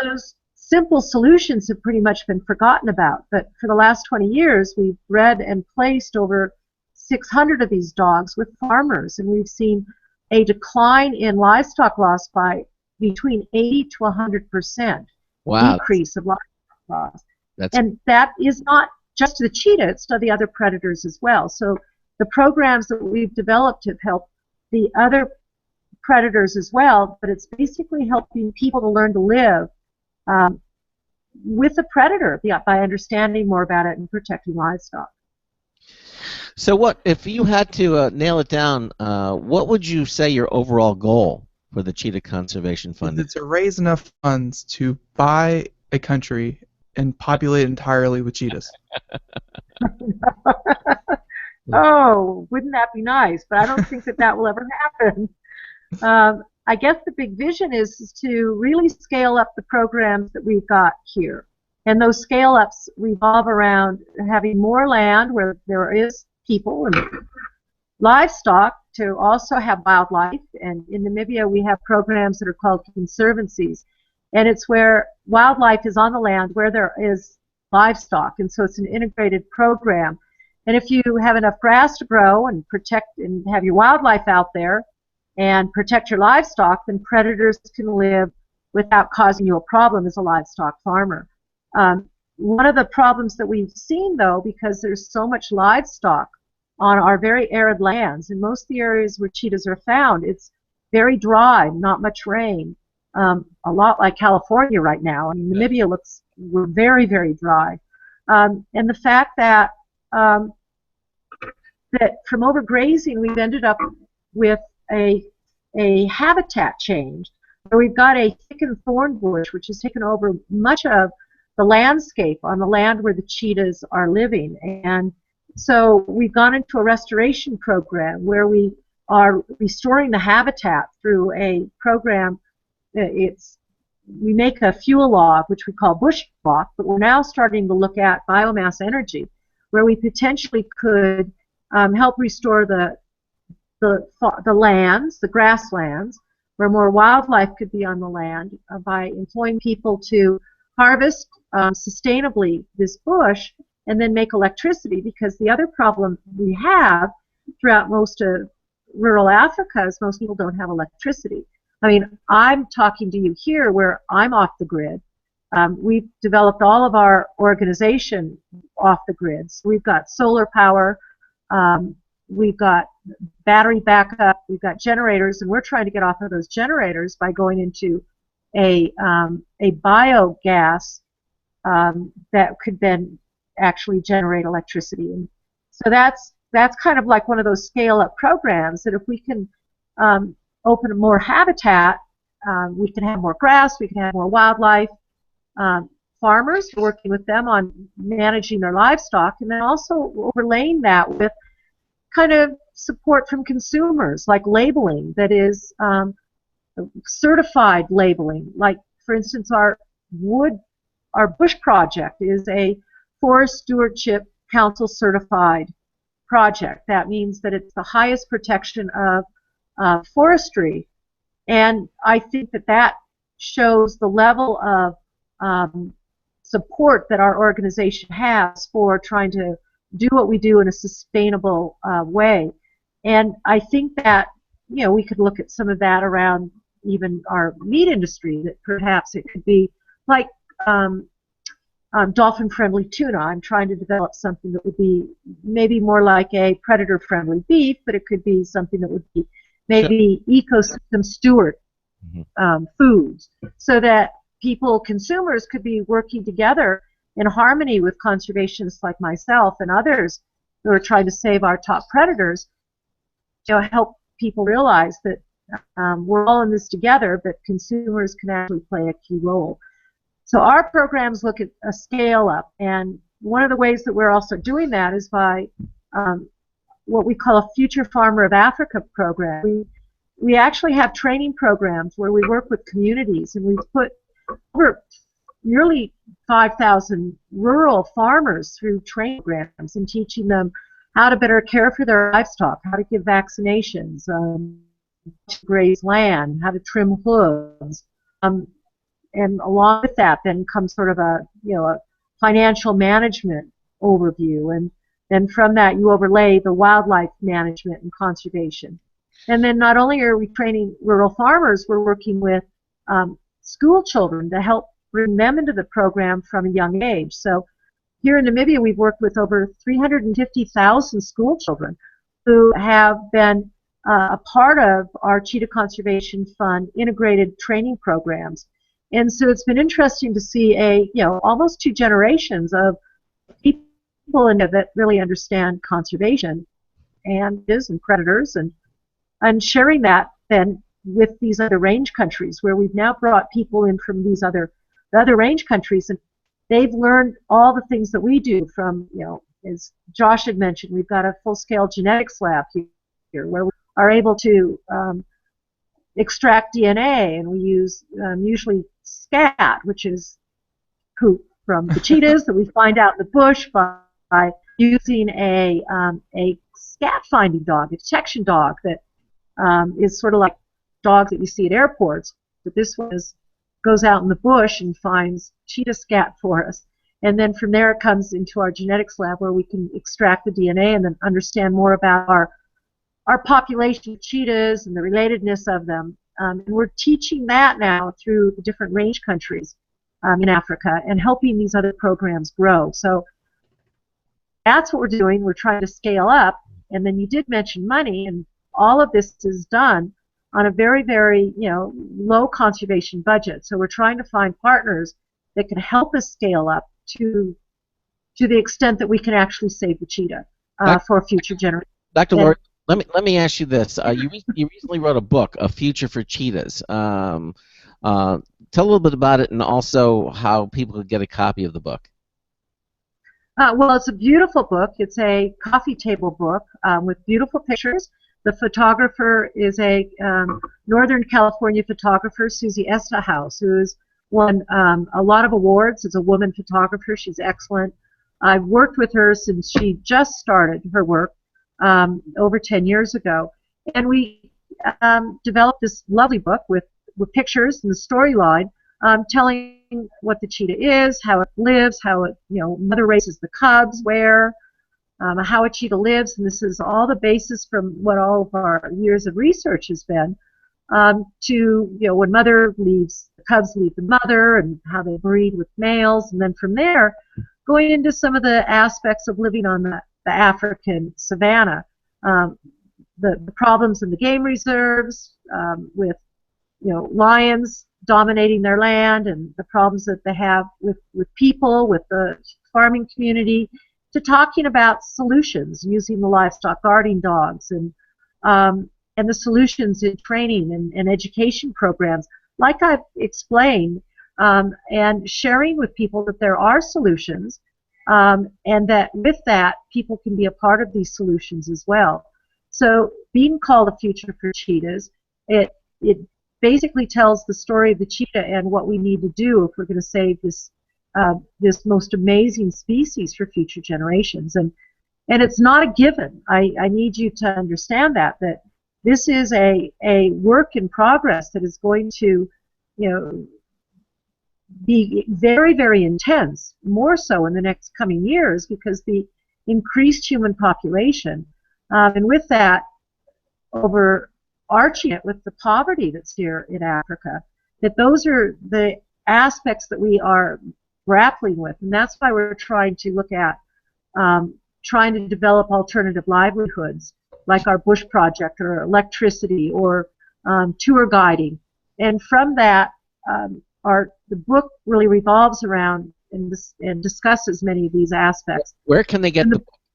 Those simple solutions have pretty much been forgotten about. But for the last 20 years, we've bred and placed over 600 of these dogs with farmers, and we've seen a decline in livestock loss by between 80 to 100% decrease of livestock loss. And that is not just to the cheetah, it's to the other predators as well. So the programs that we've developed have helped the other predators as well, but it's basically helping people to learn to live with the predator by understanding more about it and protecting livestock. So what, if you had to nail it down, what would you say your overall goal for the Cheetah Conservation Fund is? It's to raise enough funds to buy a country and populate entirely with cheetahs. Oh, wouldn't that be nice? But I don't think that will ever happen. I guess the big vision is to really scale up the programs that we've got here. And those scale-ups revolve around having more land where there is people and livestock, to also have wildlife. And in Namibia, we have programs that are called conservancies. And it's where wildlife is on the land where there is livestock. And so it's an integrated program. And if you have enough grass to grow and protect and have your wildlife out there and protect your livestock, then predators can live without causing you a problem as a livestock farmer. One of the problems that we've seen, though, because there's so much livestock on our very arid lands, in most of the areas where cheetahs are found, it's very dry, not much rain, a lot like California right now. I mean, Namibia we're very, very dry. And the fact that that from overgrazing, we've ended up with a habitat change, where we've got a thickened thorn bush, which has taken over much of the landscape on the land where the cheetahs are living. And so we've gone into a restoration program where we are restoring the habitat through a program. We make a fuel log, which we call bush log, but we're now starting to look at biomass energy, where we potentially could help restore the lands, the grasslands, where more wildlife could be on the land by employing people to harvest sustainably this bush and then make electricity. Because the other problem we have throughout most of rural Africa is most people don't have electricity. I mean, I'm talking to you here where I'm off the grid. We've developed all of our organization off the grid. So we've got solar power, we've got battery backup, we've got generators, and we're trying to get off of those generators by going into a biogas that could then actually generate electricity. And so that's kind of like one of those scale-up programs that if we can open more habitat, we can have more grass, we can have more wildlife. Farmers, working with them on managing their livestock, and then also overlaying that with kind of support from consumers, like labeling that is certified labeling. Like, for instance, our bush project is a Forest Stewardship Council certified project. That means that it's the highest protection of forestry, and I think that that shows the level of support that our organization has for trying to do what we do in a sustainable way. And I think that, you know, we could look at some of that around even our meat industry, that perhaps it could be like dolphin-friendly tuna. I'm trying to develop something that would be maybe more like a predator-friendly beef, but it could be something that would be maybe ecosystem steward foods, so that people, consumers, could be working together in harmony with conservationists like myself and others who are trying to save our top predators, to help people realize that we're all in this together, but consumers can actually play a key role. So our programs look at a scale up, and one of the ways that we're also doing that is by what we call a Future Farmer of Africa program. We actually have training programs where we work with communities, and we've put over nearly 5,000 rural farmers through training programs and teaching them how to better care for their livestock, how to give vaccinations, to graze land, how to trim hooves. And along with that then comes sort of a financial management overview, and then from that you overlay the wildlife management and conservation. And then not only are we training rural farmers, we're working with school children to help bring them into the program from a young age. So here in Namibia, we've worked with over 350,000 school children who have been a part of our Cheetah Conservation Fund integrated training programs. And so it's been interesting to see almost 2 generations of people in there that really understand conservation and predators, and sharing that then with these other range countries, where we've now brought people in from these other range countries, and they've learned all the things that we do from, as Josh had mentioned, we've got a full-scale genetics lab here where we are able to extract DNA, and we use usually scat, which is poop from the cheetahs that we find out in the bush by using a scat finding dog, a detection dog that is sort of like dogs that you see at airports, but this one goes out in the bush and finds cheetah scat for us. And then from there it comes into our genetics lab where we can extract the DNA and then understand more about our population of cheetahs and the relatedness of them. And we're teaching that now through the different range countries in Africa and helping these other programs grow. So that's what we're doing. We're trying to scale up. And then you did mention money, and all of this is done on a very, very low conservation budget. So we're trying to find partners that can help us scale up to the extent that we can actually save the cheetah for future generations. Dr. Lord, let me ask you this. You recently wrote a book, A Future for Cheetahs. Tell a little bit about it, and also how people could get a copy of the book. Well, it's a beautiful book. It's a coffee table book with beautiful pictures. The photographer is a Northern California photographer, Susie Estahouse, who's won a lot of awards as a woman photographer. She's excellent. I've worked with her since she just started her work over 10 years ago. And we developed this lovely book with pictures and the storyline telling what the cheetah is, how it lives, how it, mother raises the cubs, where, how a cheetah lives, and this is all the basis from what all of our years of research has been to, when mother leaves, the cubs leave the mother, and how they breed with males, and then from there, going into some of the aspects of living on the African savanna, the problems in the game reserves with, lions dominating their land, and the problems that they have with people, with the farming community, to talking about solutions using the livestock guarding dogs, and the solutions in training and education programs, like I've explained, and sharing with people that there are solutions, and that with that, people can be a part of these solutions as well. So being called a future for cheetahs, it basically tells the story of the cheetah and what we need to do if we're going to save this most amazing species for future generations. And it's not a given. I need you to understand that this is a work in progress that is going to, be very, very intense, more so in the next coming years because the increased human population, and with that, overarching it with the poverty that's here in Africa, that those are the aspects that we are grappling with, and that's why we're trying to look at trying to develop alternative livelihoods like our bush project or electricity or tour guiding. And from that, the book really revolves around and discusses many of these aspects. Where can they get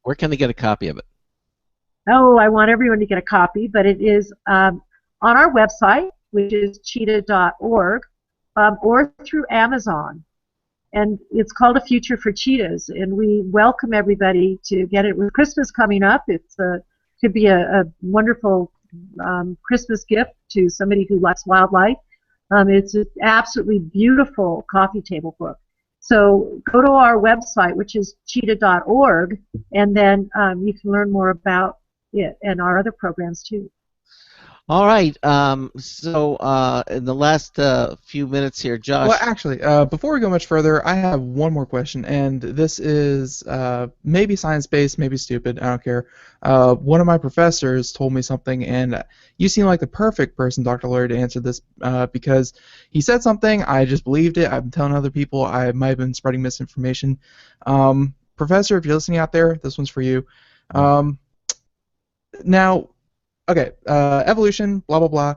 where can they get a copy of it? Oh, I want everyone to get a copy, but it is on our website, which is cheetah.org, or through Amazon. And it's called A Future for Cheetahs, and we welcome everybody to get it. With Christmas coming up, it could be a wonderful Christmas gift to somebody who likes wildlife. It's an absolutely beautiful coffee table book. So go to our website, which is cheetah.org, and then you can learn more about it and our other programs too. All right. So in the last few minutes here, Josh. Well, actually, before we go much further, I have one more question, and this is maybe science-based, maybe stupid. I don't care. One of my professors told me something, and you seem like the perfect person, Dr. Lawyer, to answer this because he said something. I just believed it. I've been telling other people. I might have been spreading misinformation. Professor, if you're listening out there, this one's for you. Now. Okay, evolution, blah, blah, blah.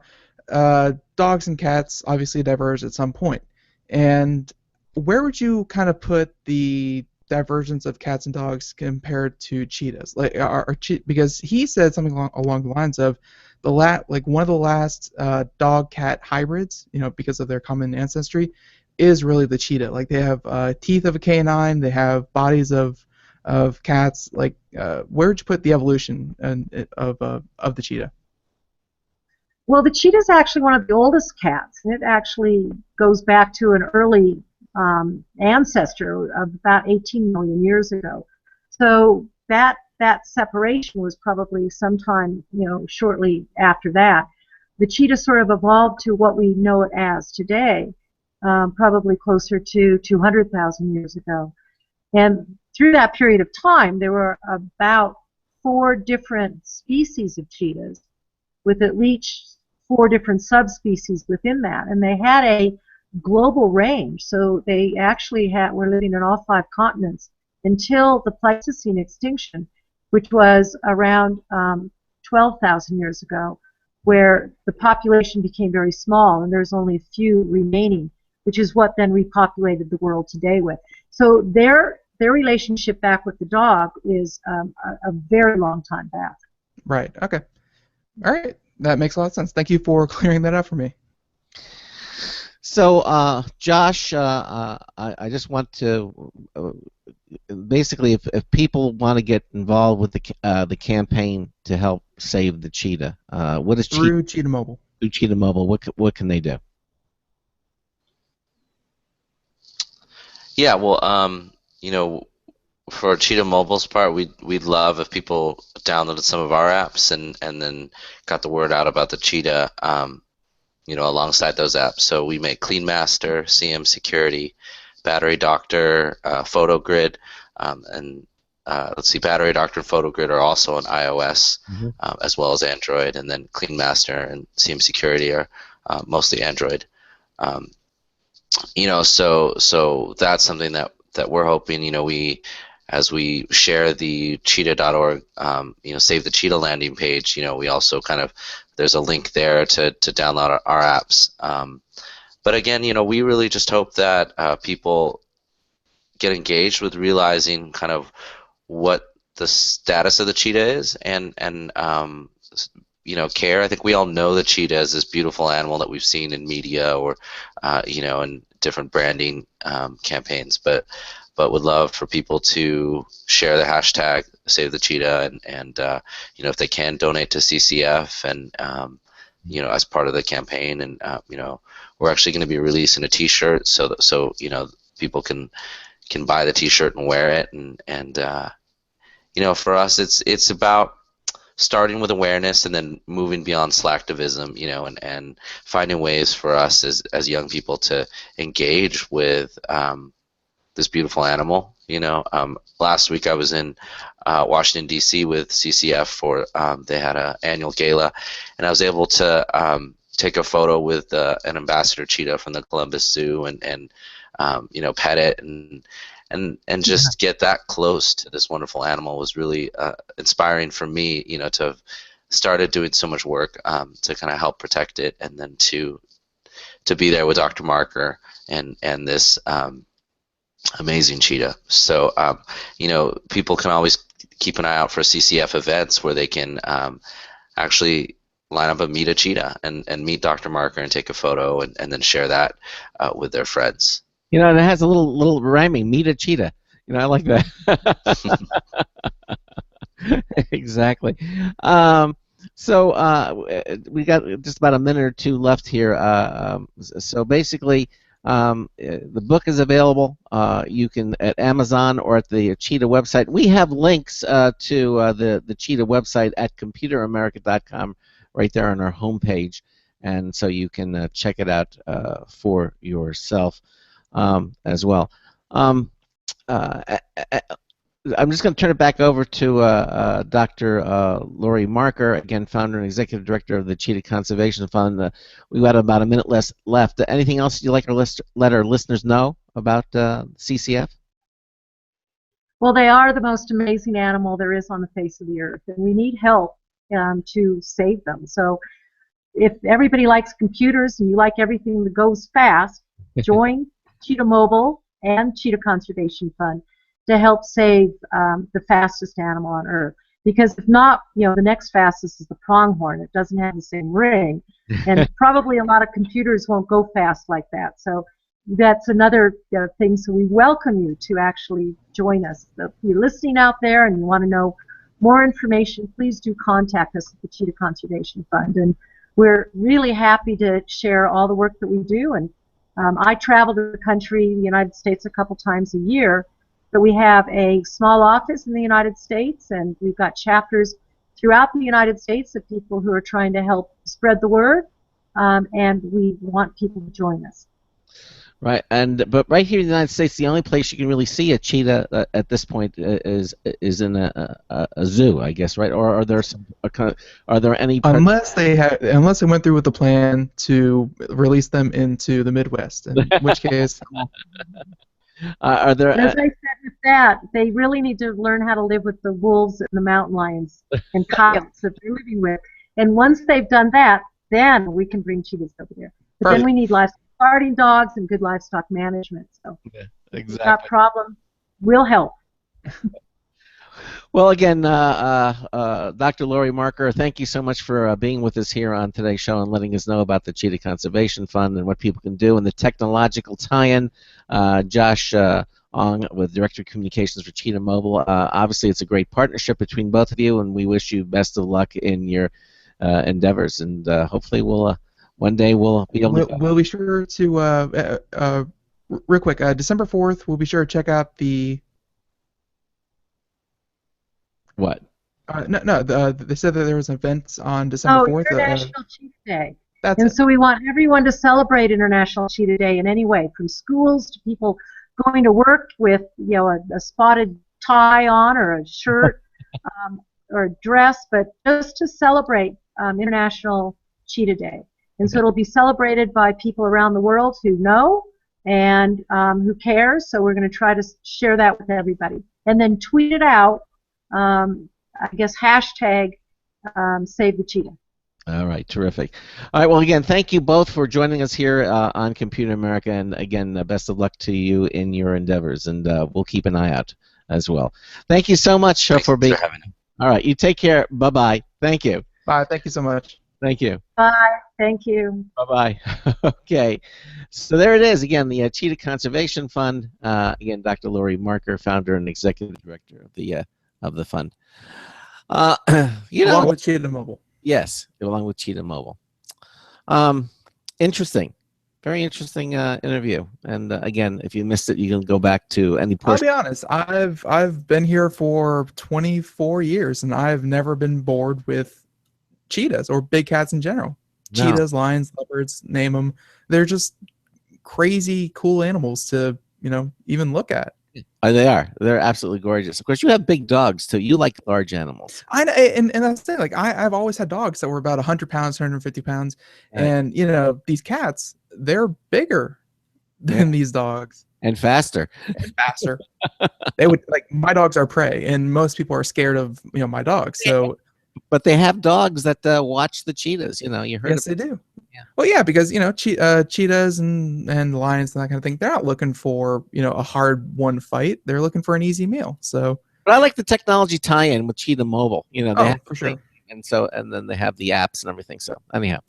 Dogs and cats obviously diverge at some point. And where would you kind of put the divergence of cats and dogs compared to cheetahs? Because he said something along the lines of one of the last dog-cat hybrids, because of their common ancestry, is really the cheetah. Like they have teeth of a canine, they have bodies of cats. Like where would you put the evolution of the cheetah? Well, the cheetah is actually one of the oldest cats, and it actually goes back to an early ancestor of about 18 million years ago. So that separation was probably sometime shortly after that. The cheetah sort of evolved to what we know it as today, probably closer to 200,000 years ago. And through that period of time, there were about 4 different species of cheetahs with at least 4 different subspecies within that. And they had a global range, so they actually were living in all 5 continents until the Pleistocene extinction, which was around 12,000 years ago, where the population became very small and there's only a few remaining, which is what then repopulated the world today with. So their relationship back with the dog is a very long time back. Right. Okay. All right. That makes a lot of sense. Thank you for clearing that up for me. So, Josh, I just want to basically, if people want to get involved with the campaign to help save the cheetah, what is through Cheetah Mobile? Through Cheetah Mobile, what can they do? Yeah, well, for Cheetah Mobile's part, we'd love if people downloaded some of our apps and then got the word out about the cheetah, alongside those apps. So we make Clean Master, CM Security, Battery Doctor, Photo Grid, and Battery Doctor and Photo Grid are also on iOS, as well as Android, and then Clean Master and CM Security are mostly Android. So that's something that we're hoping, as we share the cheetah.org, Save the Cheetah landing page, we also there's a link there to download our apps. But again, we really just hope that people get engaged with realizing what the status of the cheetah is and care. I think we all know the cheetah as this beautiful animal that we've seen in media or, in different branding campaigns. But but would love for people to share the hashtag Save the Cheetah, and you know, if they can, donate to CCF, and you know, as part of the campaign. And you know, we're actually going to be releasing a T-shirt, so you know, people can buy the T-shirt and wear it, and you know, for us, it's about starting with awareness and then moving beyond slacktivism, you know, and finding ways for us as young people to engage with this beautiful animal. You know, last week I was in Washington D.C. with CCF for they had an annual gala, and I was able to take a photo with an ambassador cheetah from the Columbus Zoo, and you know, pet it, and just get that close to this wonderful animal was really inspiring for me, you know, to have started doing so much work to kind of help protect it, and then to be there with Dr. Marker and this amazing cheetah. So you know, people can always keep an eye out for CCF events where they can actually line up a meet a cheetah and meet Dr. Marker and take a photo, and then share that with their friends. You know, and it has a little rhyming, meet a cheetah. You know, I like that. Exactly. So we got just about a minute or two left here. So basically, the book is available. You can at Amazon or at the Cheetah website. We have links to the Cheetah website at computeramerica.com right there on our homepage, and so you can check it out for yourself as well. I'm just going to turn it back over to Dr. Lori Marker, again, founder and executive director of the Cheetah Conservation Fund. We've got about a minute left. Anything else you'd like to let our listeners know about CCF? Well, they are the most amazing animal there is on the face of the earth, and we need help to save them. So if everybody likes computers and you like everything that goes fast, join Cheetah Mobile and Cheetah Conservation Fund to help save the fastest animal on Earth. Because if not, you know, the next fastest is the pronghorn. It doesn't have the same ring, and probably a lot of computers won't go fast like that. So that's another thing. So we welcome you to actually join us. So if you're listening out there and you want to know more information, please do contact us at the Cheetah Conservation Fund. And we're really happy to share all the work that we do. And I travel to the country, the United States, a couple times a year. But we have a small office in the United States, and we've got chapters throughout the United States of people who are trying to help spread the word, and we want people to join us. Right, but right here in the United States, the only place you can really see a cheetah at this point is in a zoo, I guess, right? Or are there are there any unless they went through with the plan to release them into the Midwest, in which case. Are there? As I said with that, they really need to learn how to live with the wolves and the mountain lions and coyotes that they're living with. And once they've done that, then we can bring cheetahs over there. But then we need livestock guarding dogs and good livestock management. So yeah, exactly. If you've got problem, we'll help. Well, again, Dr. Lori Marker, thank you so much for being with us here on today's show and letting us know about the Cheetah Conservation Fund and what people can do and the technological tie-in. Josh Ong with Director of Communications for Cheetah Mobile. Obviously, it's a great partnership between both of you, and we wish you best of luck in your endeavors. And hopefully, one day we'll be able to. We'll be sure to real quick. December 4th, we'll be sure to check out the. What? They said that there was an event on December 4th. International Cheetah Day. And so we want everyone to celebrate International Cheetah Day in any way, from schools to people going to work with, you know, a spotted tie on or a shirt or a dress, but just to celebrate International Cheetah Day. And so it'll be celebrated by people around the world who know and who cares. So we're going to try to share that with everybody, and then tweet it out. I guess hashtag Save the Cheetah. All right, terrific. All right, well, again, thank you both for joining us here on Computer America, and again, best of luck to you in your endeavors, and we'll keep an eye out as well. Thank you so much for being. Thanks for having me. All right, you take care. Bye-bye. Thank you. Bye. Thank you so much. Thank you. Bye. Thank you. Bye-bye. Okay. So there it is again, the Cheetah Conservation Fund. Again, Dr. Lori Marker, founder and executive director of the fund. Along with Cheetah Mobile. Yes, along with Cheetah Mobile. Interesting. Very interesting interview. And again, if you missed it, you can go back to any portion. I'll be honest. I've been here for 24 years, and I've never been bored with cheetahs or big cats in general. No. Cheetahs, lions, leopards, name them. They're just crazy, cool animals to even look at. They are. They're absolutely gorgeous. Of course, you have big dogs too. You like large animals. I know, and that's the thing. Like I've always had dogs that were about 100 pounds, 150 pounds, Right. and these cats, they're bigger than these dogs and faster. and faster. They would my dogs are prey, and most people are scared of my dogs. So, but they have dogs that watch the cheetahs. You heard. Yes, they do. Yeah. Well, yeah, because cheetahs and lions and that kind of thing, they're not looking for a hard won fight. They're looking for an easy meal. So, but I like the technology tie-in with Cheetah Mobile. They have for sure. And then they have the apps and everything. So anyhow,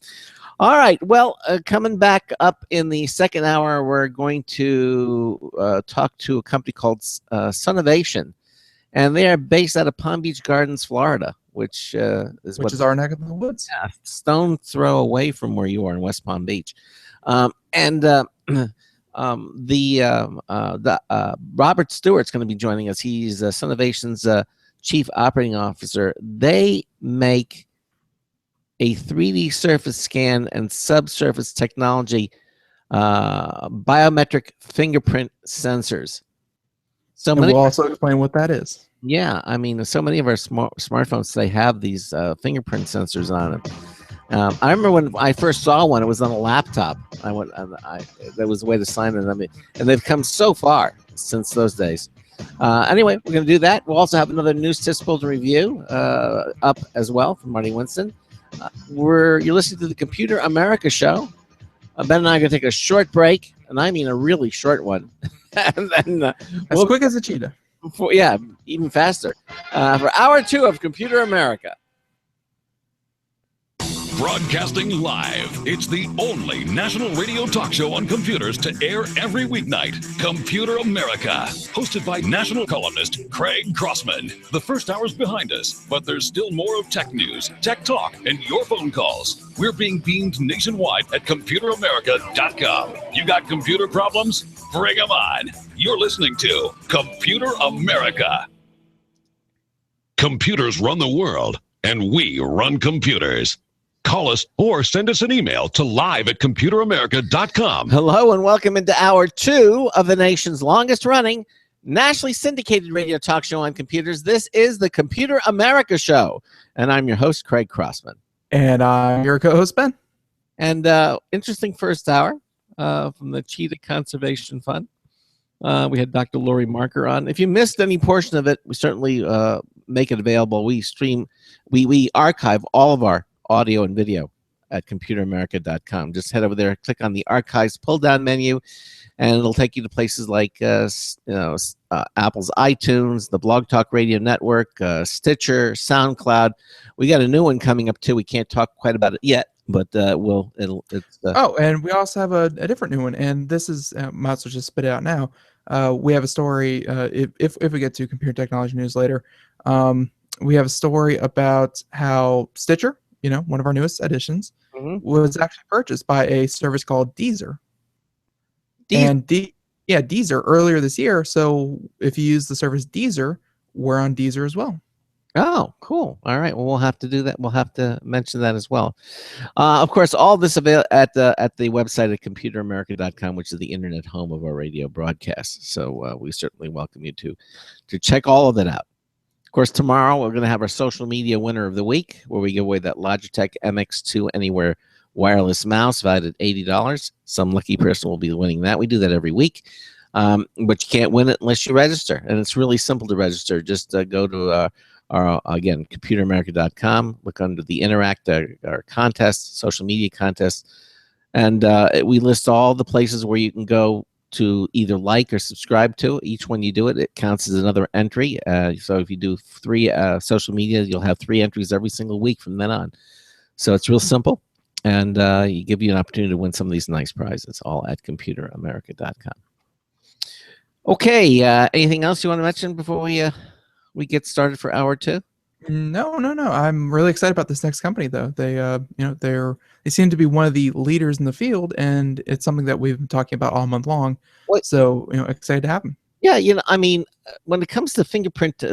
all right. Well, coming back up in the second hour, we're going to talk to a company called Sonavation, and they are based out of Palm Beach Gardens, Florida, which is our neck of the woods. Yeah, stone throw away from where you are in West Palm Beach. Robert Stewart's going to be joining us. He's Sonovation's chief operating officer. They make a 3D surface scan and subsurface technology biometric fingerprint sensors. So and we'll also explain what that is. Yeah, I mean, so many of our smartphones today have these fingerprint sensors on them. I remember when I first saw one; it was on a laptop. That was a way to sign in. I mean, and they've come so far since those days. Anyway, we're going to do that. We'll also have another news tips bulletin review up as well from Marty Winston. You're listening to the Computer America Show. Ben and I are going to take a short break, and I mean a really short one. And then as quick as a cheetah. Even faster. For hour 2 of Computer America. Broadcasting live, it's the only national radio talk show on computers to air every weeknight. Computer America, hosted by national columnist Craig Crossman. The first hour's behind us, but there's still more of tech news, tech talk, and your phone calls. We're being beamed nationwide at ComputerAmerica.com. You got computer problems? Bring them on. You're listening to Computer America. Computers run the world, and we run computers. Call us or send us an email to live@computeramerica.com. Hello and welcome into hour 2 of the nation's longest running, nationally syndicated radio talk show on computers. This is the Computer America Show, and I'm your host, Craig Crossman. And I'm your co-host, Ben. And interesting first hour from the Cheetah Conservation Fund. We had Dr. Lori Marker on. If you missed any portion of it, we certainly make it available. We archive all of our audio and video at computeramerica.com. Just head over there, click on the archives pull-down menu, and it'll take you to places like Apple's iTunes, the Blog Talk Radio Network, Stitcher, SoundCloud. We got a new one coming up too. We can't talk quite about it yet, but and we also have a different new one, and this is might as well just spit it out now. We have a story. If we get to computer technology news later, we have a story about how Stitcher, one of our newest additions, was actually purchased by a service called Deezer. And Deezer earlier this year. So if you use the service Deezer, we're on Deezer as well. Oh, cool. All right. Well, we'll have to do that. We'll have to mention that as well. Of course, all this available at the website at computeramerica.com, which is the internet home of our radio broadcast. So we certainly welcome you to check all of that out. Of course, tomorrow we're going to have our social media winner of the week, where we give away that Logitech MX2 Anywhere wireless mouse valued at $80. Some lucky person will be winning that. We do that every week, but you can't win it unless you register, and it's really simple to register. Just go to again, computeramerica.com, look under the Interact, our contest, social media contest, and we list all the places where you can go to either like or subscribe to. Each one you do it counts as another entry. So if you do 3 social media, you'll have 3 entries every single week from then on. So it's real simple, and you give you an opportunity to win some of these nice prizes, all at computeramerica.com. Okay, anything else you want to mention before we get started for hour two? No. I'm really excited about this next company, though. They seem to be one of the leaders in the field, and it's something that we've been talking about all month long. What? So, excited to have them. Yeah, I mean, when it comes to fingerprint,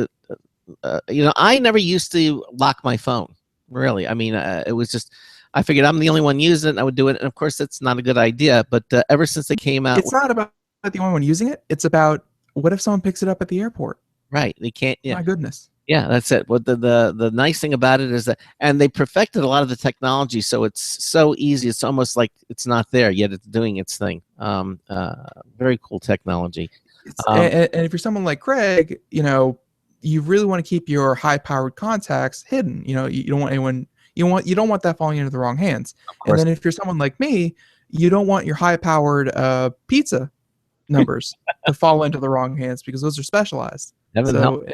I never used to lock my phone. Really, I mean, it was just I figured I'm the only one using it, and I would do it. And of course, that's not a good idea. But ever since they came out, It's not about the only one using it. It's about what if someone picks it up at the airport? Right? They can't. Yeah. My goodness. Yeah, that's it. But the nice thing about it is that, and they perfected a lot of the technology, so it's so easy. It's almost like it's not there yet. It's doing its thing. Very cool technology. And if you're someone like Craig, you really want to keep your high-powered contacts hidden. You don't want anyone. You don't want that falling into the wrong hands. And then if you're someone like me, you don't want your high-powered pizza numbers to fall into the wrong hands because those are specialized. So,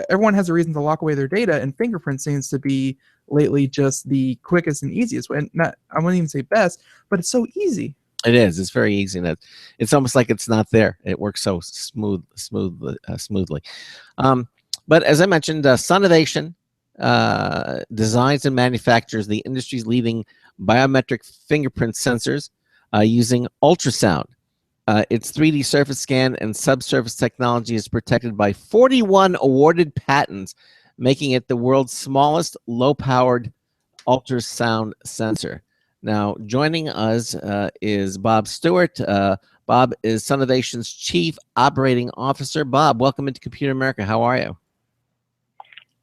everyone has a reason to lock away their data, and fingerprint seems to be lately just the quickest and easiest way. And I wouldn't even say best, but it's so easy. It is. It's very easy. And it's almost like it's not there. It works so smoothly. But as I mentioned, Sonavation designs and manufactures the industry's leading biometric fingerprint sensors using ultrasound. Its 3D surface scan and subsurface technology is protected by 41 awarded patents, making it the world's smallest low-powered ultrasound sensor. Now, joining us is Bob Stewart. Bob is Sonavation's Chief Operating Officer. Bob, welcome into Computer America. How are you?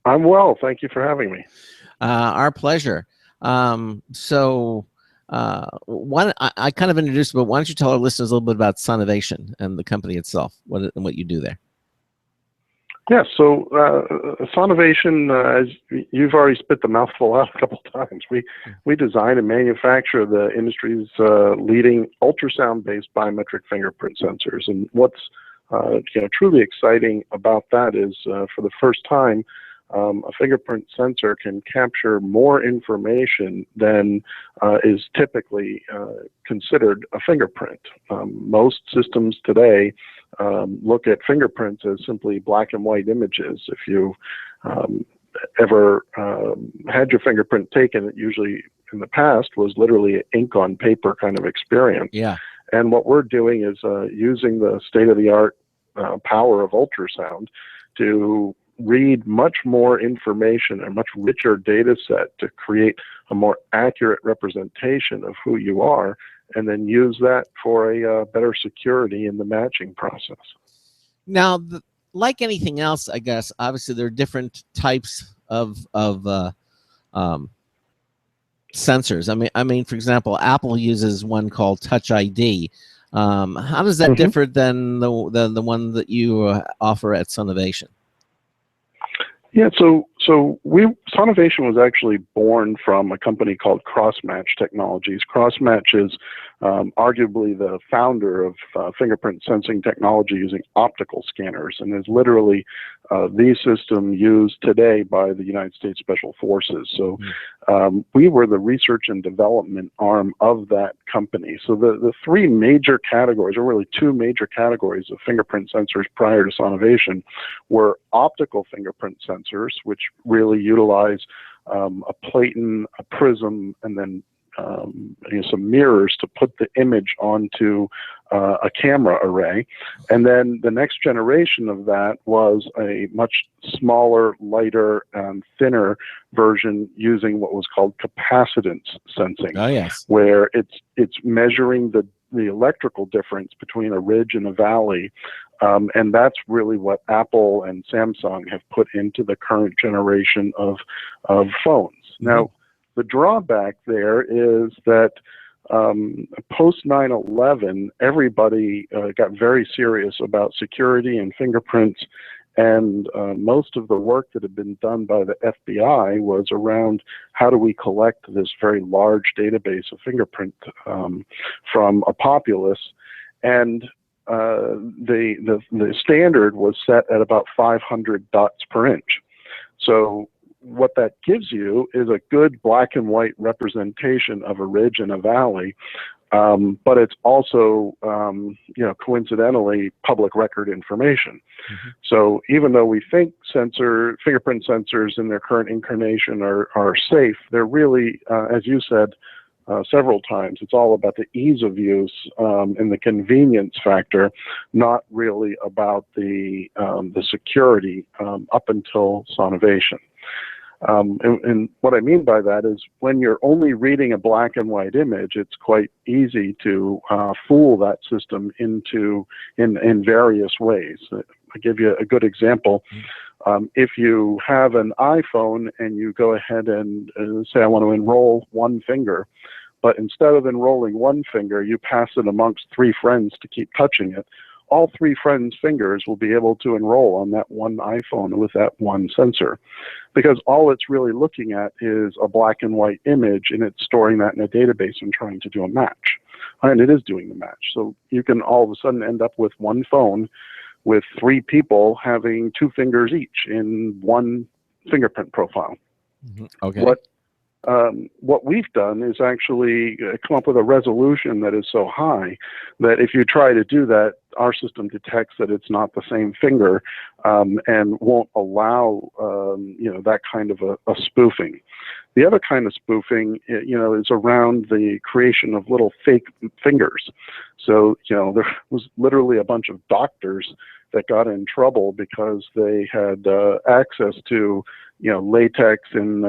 I'm well. Thank you for having me. Our pleasure. So I kind of introduced, but why don't you tell our listeners a little bit about Sonavation and the company itself, what you do there? Yeah, so Sonavation, as you've already spit the mouthful out a couple of times, we design and manufacture the industry's leading ultrasound-based biometric fingerprint sensors. And what's truly exciting about that is for the first time, a fingerprint sensor can capture more information than is typically considered a fingerprint. Most systems today look at fingerprints as simply black and white images. If you ever had your fingerprint taken, it usually in the past was literally an ink on paper kind of experience. Yeah. And what we're doing is using the state-of-the-art power of ultrasound to read much more information, a much richer data set to create a more accurate representation of who you are, and then use that for a better security in the matching process. Now, like anything else, I guess, obviously there are different types of sensors. I mean, for example, Apple uses one called Touch ID. How does that differ than the one that you offer at Sonavation? Yeah, so Sonavation was actually born from a company called Crossmatch Technologies. Crossmatch is arguably the founder of fingerprint sensing technology using optical scanners, and is literally the system used today by the United States Special Forces. So we were the research and development arm of that company. So the three major categories, or really two major categories of fingerprint sensors prior to Sonavation, were optical fingerprint sensors, which really utilize a platen, a prism, and then some mirrors to put the image onto a camera array. And then the next generation of that was a much smaller, lighter, and thinner version using what was called capacitance sensing. Oh, yes. Where it's measuring the electrical difference between a ridge and a valley. And that's really what Apple and Samsung have put into the current generation of phones. Now, the drawback there is that post 9/11, everybody got very serious about security and fingerprints, and most of the work that had been done by the FBI was around how do we collect this very large database of fingerprint from a populace, and the standard was set at about 500 dots per inch. So what that gives you is a good black and white representation of a ridge and a valley, but it's also, coincidentally, public record information. Mm-hmm. So even though we think fingerprint sensors in their current incarnation are safe, they're really, as you said several times, it's all about the ease of use and the convenience factor, not really about the security up until Sonavation. And what I mean by that is when you're only reading a black and white image, it's quite easy to fool that system in various ways. I'll give you a good example. If you have an iPhone and you go ahead and say, I want to enroll one finger, but instead of enrolling one finger, you pass it amongst 3 friends to keep touching it, all 3 friends' fingers will be able to enroll on that one iPhone with that one sensor, because all it's really looking at is a black and white image, and it's storing that in a database and trying to do a match. And it is doing the match. So you can all of a sudden end up with one phone with 3 people having 2 fingers each in one fingerprint profile. Mm-hmm. Okay. What we've done is actually come up with a resolution that is so high that if you try to do that, our system detects that it's not the same finger and won't allow that kind of a spoofing. The other kind of spoofing, is around the creation of little fake fingers. So, there was literally a bunch of doctors that got in trouble because they had access to latex and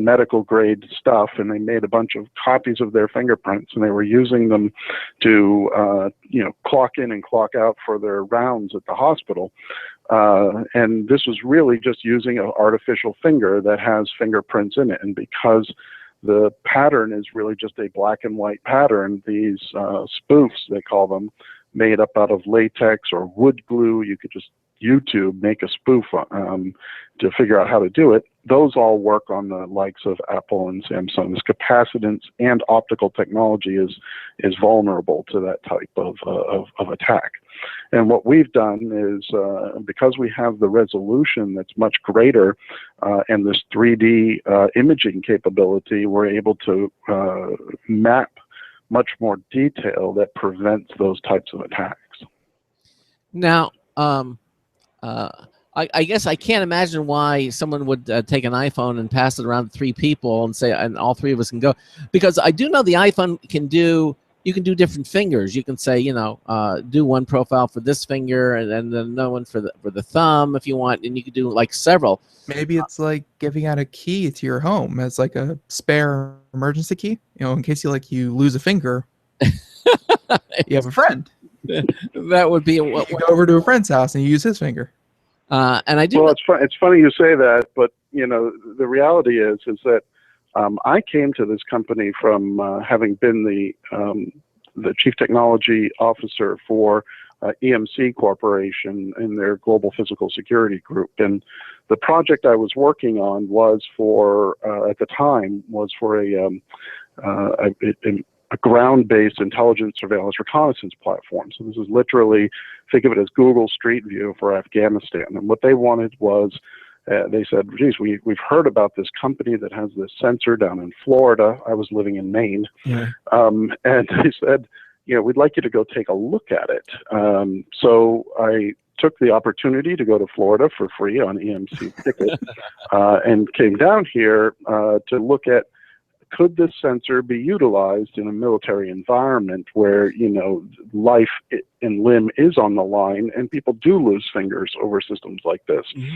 medical grade stuff, and they made a bunch of copies of their fingerprints, and they were using them to clock in and clock out for their rounds at the hospital. And this was really just using an artificial finger that has fingerprints in it, and because the pattern is really just a black and white pattern, these spoofs, they call them, made up out of latex or wood glue. You could just YouTube make a spoof to figure out how to do it. Those all work on the likes of Apple and Samsung. This capacitance and optical technology is vulnerable to that type of attack. And what we've done is, because we have the resolution that's much greater and this 3D imaging capability, we're able to map much more detail that prevents those types of attacks. Now, I guess I can't imagine why someone would take an iPhone and pass it around to 3 people and say, and all 3 of us can go, because I do know the iPhone you can do different fingers. You can say, do one profile for this finger and then another one for the thumb if you want, and you could do like several. Maybe it's like giving out a key to your home as like a spare emergency key, in case you lose a finger. You have a friend. That would be you go over to a friend's house and you use his finger. And I do. Well, it's funny you say that, but the reality is that I came to this company from having been the chief technology officer for EMC Corporation in their global physical security group, and the project I was working on was for at the time was for a ground-based intelligence, surveillance, reconnaissance platform. So this is literally, think of it as Google Street View for Afghanistan. And what they wanted was, they said, geez, we've heard about this company that has this sensor down in Florida. I was living in Maine. Yeah. And they said, we'd like you to go take a look at it. So I took the opportunity to go to Florida for free on EMC ticket and came down here to look at, could this sensor be utilized in a military environment where, life and limb is on the line and people do lose fingers over systems like this? Mm-hmm.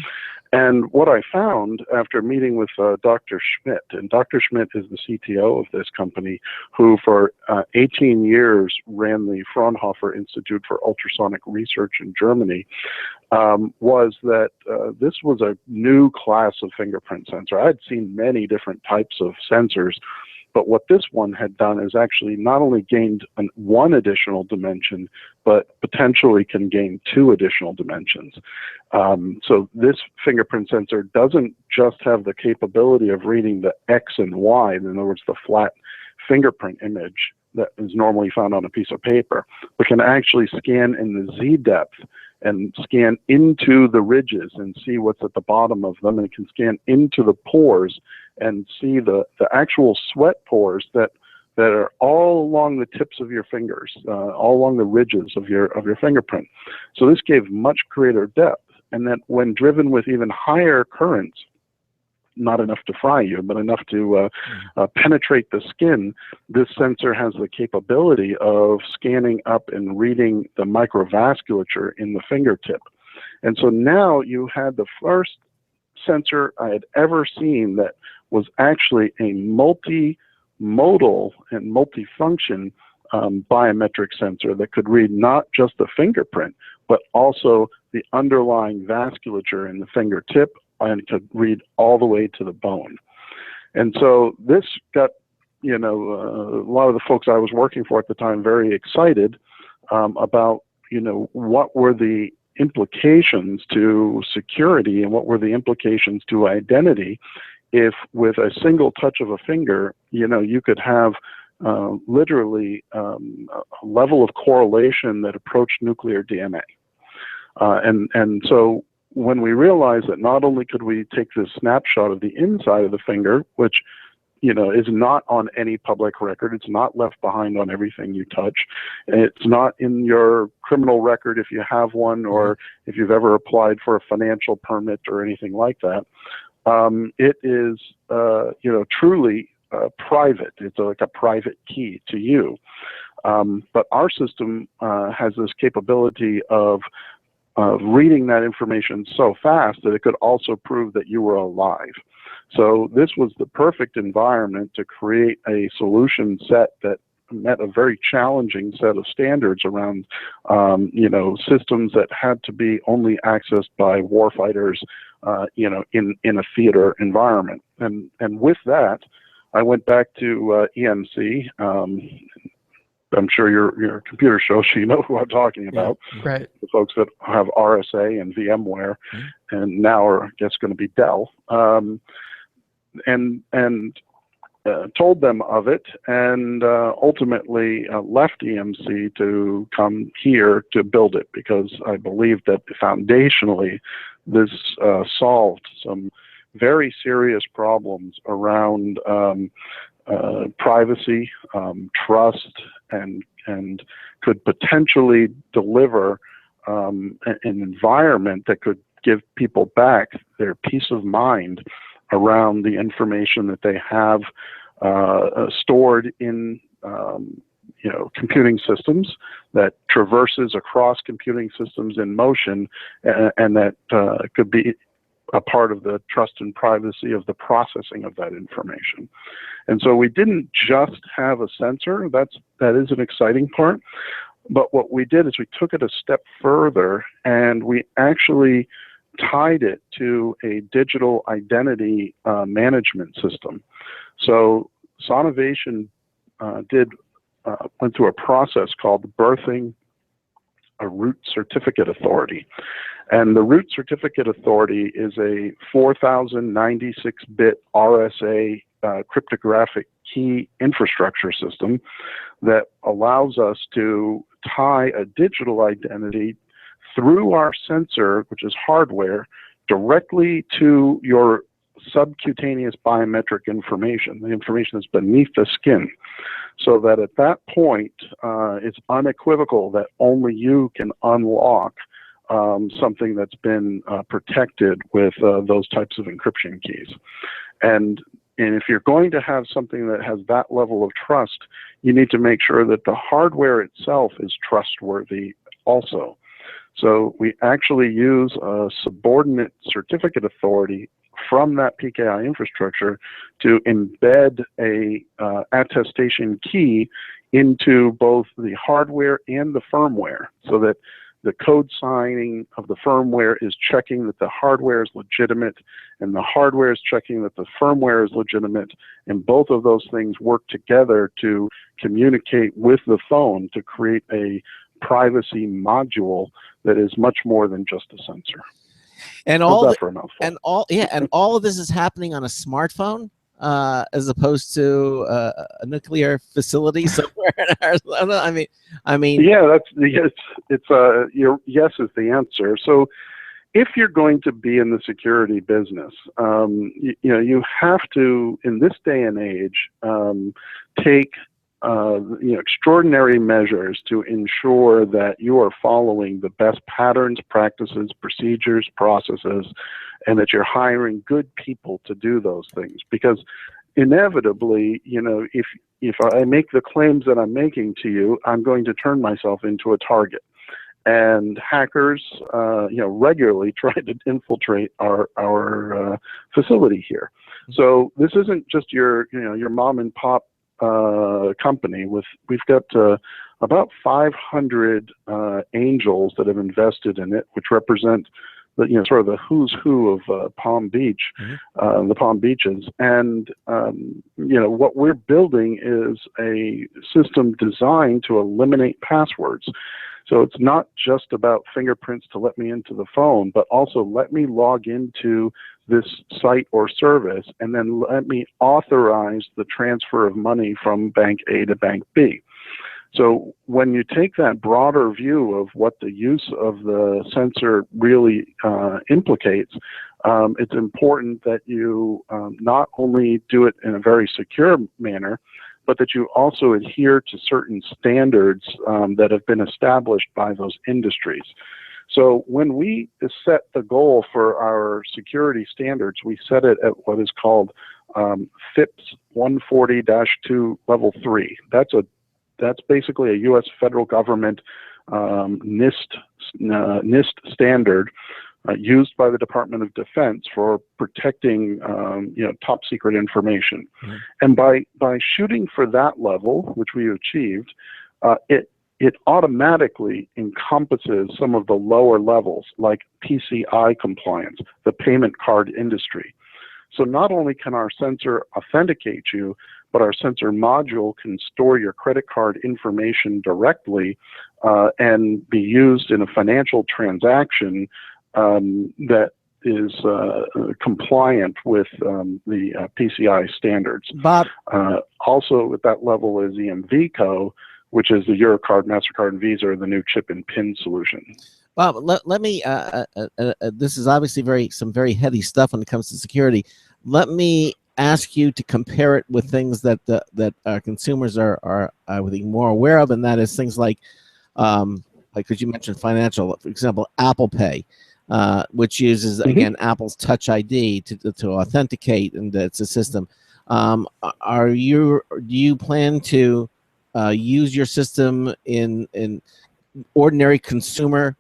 And what I found after meeting with Dr. Schmidt, and Dr. Schmidt is the CTO of this company, who for 18 years ran the Fraunhofer Institute for Ultrasonic Research in Germany, was that this was a new class of fingerprint sensor. I had seen many different types of sensors, but what this one had done is actually not only gained one additional dimension, but potentially can gain 2 additional dimensions. So this fingerprint sensor doesn't just have the capability of reading the X and Y, in other words, the flat fingerprint image that is normally found on a piece of paper, but can actually scan in the Z depth and scan into the ridges and see what's at the bottom of them, and it can scan into the pores and see the actual sweat pores that are all along the tips of your fingers, all along the ridges of your fingerprint. So this gave much greater depth, and that when driven with even higher currents, not enough to fry you, but enough to penetrate the skin, this sensor has the capability of scanning up and reading the microvasculature in the fingertip. And so now you had the first sensor I had ever seen that was actually a multimodal and multifunction biometric sensor that could read not just the fingerprint, but also the underlying vasculature in the fingertip, and could read all the way to the bone. And so this got, a lot of the folks I was working for at the time very excited about, what were the implications to security and what were the implications to identity if with a single touch of a finger, you could have literally a level of correlation that approached nuclear DNA. And so when we realized that not only could we take this snapshot of the inside of the finger, which is not on any public record, it's not left behind on everything you touch, it's not in your criminal record if you have one, or if you've ever applied for a financial permit or anything like that. It is truly private. It's like a private key to you. But our system has this capability of reading that information so fast that it could also prove that you were alive. So this was the perfect environment to create a solution set that met a very challenging set of standards around, systems that had to be only accessed by warfighters, in a theater environment. And with that, I went back to EMC. I'm sure your computer shows you know who I'm talking about. Yeah, right. The folks that have RSA and VMware, and now are, I guess, going to be Dell, and told them of it, and ultimately left EMC to come here to build it, because I believe that foundationally this solved some very serious problems around privacy, trust, and could potentially deliver an environment that could give people back their peace of mind around the information that they have stored in computing systems, that traverses across computing systems in motion, and that could be a part of the trust and privacy of the processing of that information. And so we didn't just have a sensor. That is an exciting part. But what we did is we took it a step further, and we actually tied it to a digital identity management system. So Sonavation went through a process called birthing a root certificate authority. And the root certificate authority is a 4096-bit RSA cryptographic key infrastructure system that allows us to tie a digital identity through our sensor, which is hardware, directly to your subcutaneous biometric information, the information that's beneath the skin, so that at that point it's unequivocal that only you can unlock something that's been protected with those types of encryption keys. And if you're going to have something that has that level of trust, you need to make sure that the hardware itself is trustworthy also. So we actually use a subordinate certificate authority from that PKI infrastructure to embed a attestation key into both the hardware and the firmware, so that the code signing of the firmware is checking that the hardware is legitimate, and the hardware is checking that the firmware is legitimate, and both of those things work together to communicate with the phone to create a privacy module that is much more than just a sensor. And How's all that for a mouthful? and all of this is happening on a smartphone. as opposed to a nuclear facility somewhere in Arizona? I mean, Yeah, that's yes. Your yes is the answer. So if you're going to be in the security business, you have to, in this day and age, take extraordinary measures to ensure that you are following the best patterns, practices, procedures, processes, and that you're hiring good people to do those things. Because inevitably, if I make the claims that I'm making to you, I'm going to turn myself into a target. And hackers, regularly try to infiltrate our facility here. So this isn't just your mom and pop company. We've got about 500 angels that have invested in it, which represent sort of the who's who of Palm Beach, the Palm Beaches. And what we're building is a system designed to eliminate passwords. So it's not just about fingerprints to let me into the phone, but also let me log into this site or service, and then let me authorize the transfer of money from bank A to bank B. So when you take that broader view of what the use of the sensor really implicates, it's important that you not only do it in a very secure manner, but that you also adhere to certain standards that have been established by those industries. So when we set the goal for our security standards, we set it at what is called FIPS 140-2 level 3. That's basically a U.S. federal government NIST standard used by the Department of Defense for protecting top secret information. Mm-hmm. And by shooting for that level, which we achieved, it automatically encompasses some of the lower levels, like PCI compliance, the payment card industry. So not only can our sensor authenticate you, but our sensor module can store your credit card information directly and be used in a financial transaction that is compliant with the PCI standards. Bob. Also at that level is EMVCo, which is the Eurocard, MasterCard, and Visa, or the new chip and PIN solution. Bob, let me, this is obviously some very heady stuff when it comes to security. Let me ask you to compare it with things that consumers are I think more aware of, and that is things like because you mentioned financial, for example, Apple Pay, which uses again Apple's Touch ID to authenticate, and it's a system. Do you plan to use your system in ordinary consumer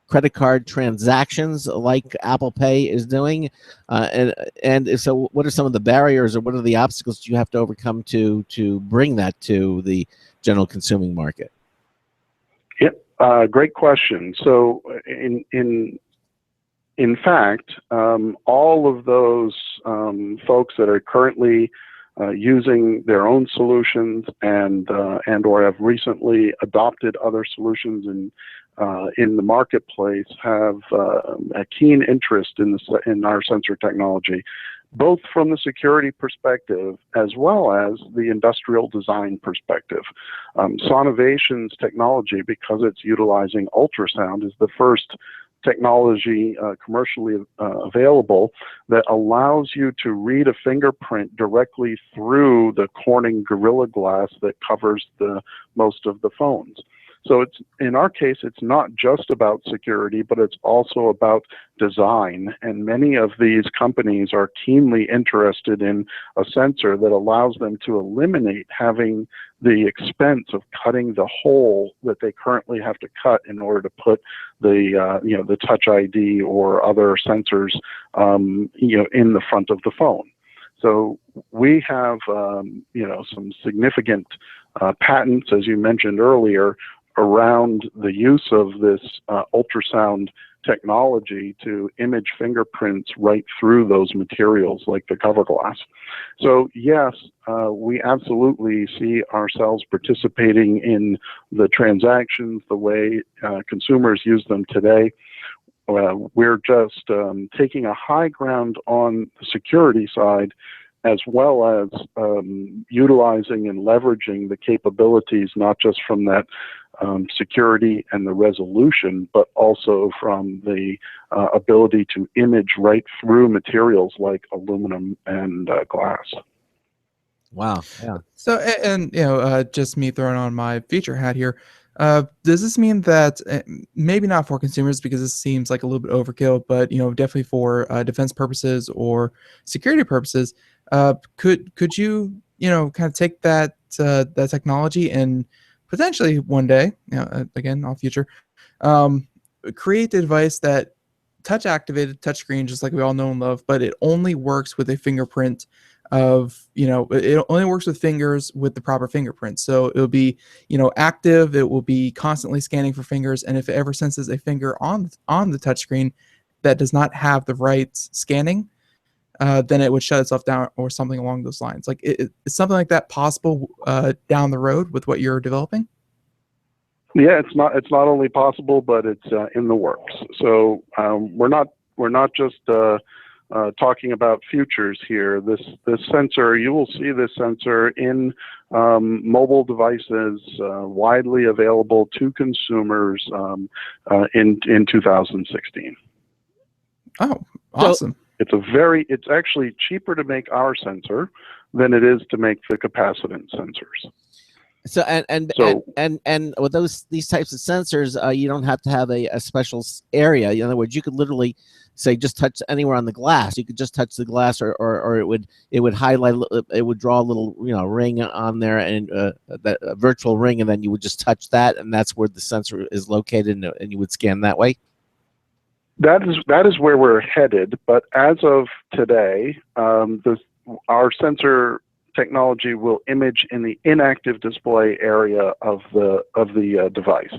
credit card transactions like Apple Pay is doing? And if so, what are some of the barriers or what are the obstacles you have to overcome to bring that to the general consuming market? Yep, great question. So in fact, all of those folks that are currently using their own solutions and or have recently adopted other solutions in the marketplace have a keen interest in our sensor technology, both from the security perspective as well as the industrial design perspective. Sonavation's technology, because it's utilizing ultrasound, is the first technology commercially available that allows you to read a fingerprint directly through the Corning Gorilla Glass that covers most of the phones. So in our case, it's not just about security, but it's also about design. And many of these companies are keenly interested in a sensor that allows them to eliminate having the expense of cutting the hole that they currently have to cut in order to put the Touch ID or other sensors in the front of the phone. So we have some significant patents, as you mentioned earlier, around the use of this ultrasound technology to image fingerprints right through those materials like the cover glass. So yes, we absolutely see ourselves participating in the transactions the way consumers use them today. We're just taking a high ground on the security side as well as utilizing and leveraging the capabilities, not just from that security and the resolution, but also from the ability to image right through materials like aluminum and glass. Wow. Yeah. So, and just me throwing on my feature hat here. Does this mean that maybe not for consumers because this seems like a little bit overkill, but definitely for defense purposes or security purposes, could you kind of take that that technology and potentially one day, again, all future, create a device that touch activated, touch screen, just like we all know and love, but it only works with a fingerprint of it only works with fingers with the proper fingerprint. So it'll be active, it will be constantly scanning for fingers, and if it ever senses a finger on the touchscreen that does not have the right scanning, then it would shut itself down or something along those lines. Like is something like that possible down the road with what you're developing? Yeah, it's not only possible, but it's in the works. So we're not just talking about futures here. This sensor, you will see this sensor in mobile devices widely available to consumers in 2016. Oh, awesome. It's actually cheaper to make our sensor than it is to make the capacitance sensors. So and with these types of sensors, you don't have to have a special area. In other words, you could literally say just touch anywhere on the glass. You could just touch the glass, or it would highlight. It would draw a little ring on there, and that a virtual ring, and then you would just touch that, and that's where the sensor is located, and you would scan that way. That is where we're headed. But as of today, our sensor technology will image in the inactive display area of the device.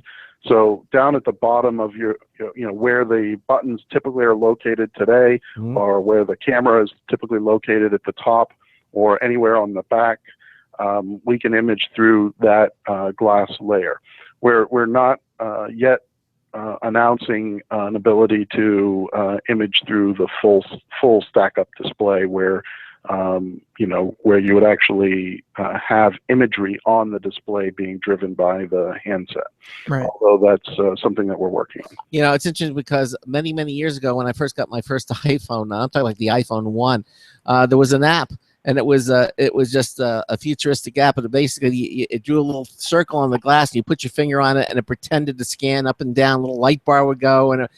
So down at the bottom of your, where the buttons typically are located today, or where the camera is typically located at the top, or anywhere on the back, we can image through that glass layer. We're not yet announcing an ability to image through the full stack-up display where where you would actually have imagery on the display being driven by the handset. Right. Although that's something that we're working on. It's interesting because many years ago, when I first got my first iPhone, I'm talking like the iPhone 1, there was an app, and it was just a futuristic app, but basically it drew a little circle on the glass, and you put your finger on it, and it pretended to scan up and down. A little light bar would go, and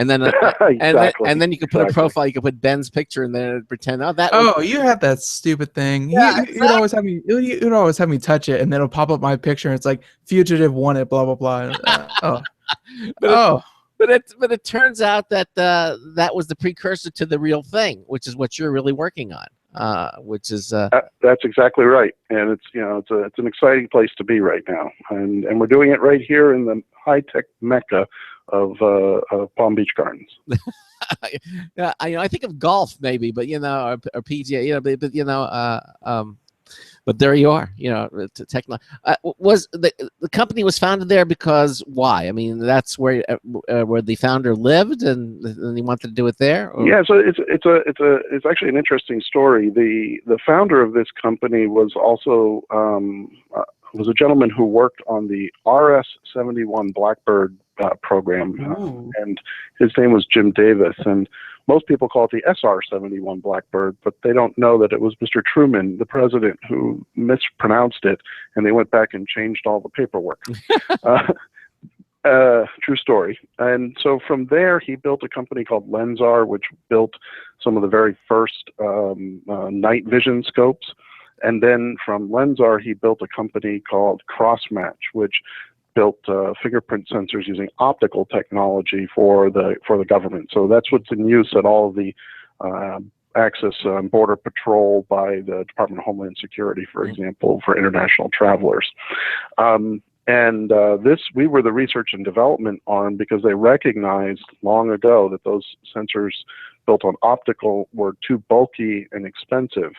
then and then you could put a profile. You could put Ben's picture, and then it'd pretend. You had that stupid thing. Yeah, You'd always have me touch it, and then it'll pop up my picture, and it's like fugitive wanted, blah blah blah. But it turns out that that was the precursor to the real thing, which is what you're really working on. Which is that's exactly right, and it's an exciting place to be right now, and we're doing it right here in the high tech mecca of Palm Beach Gardens. Yeah, I think of golf maybe, but or PGA, but there you are. Was the company was founded there because why? I mean, that's where the founder lived, and he wanted to do it there. Or? Yeah, so it's actually an interesting story. The founder of this company was also was a gentleman who worked on the RS-71 Blackbird program, and his name was Jim Davis, and most people call it the SR-71 Blackbird, but they don't know that it was Mr. Truman, the president, who mispronounced it, and they went back and changed all the paperwork. True story. And so from there, he built a company called Lensar, which built some of the very first night vision scopes. And then from Lensar, he built a company called Crossmatch, which built fingerprint sensors using optical technology for the government. So that's what's in use at all of the Access Border Patrol by the Department of Homeland Security, for example, for international travelers. We were the research and development arm because they recognized long ago that those sensors built on optical were too bulky and expensive,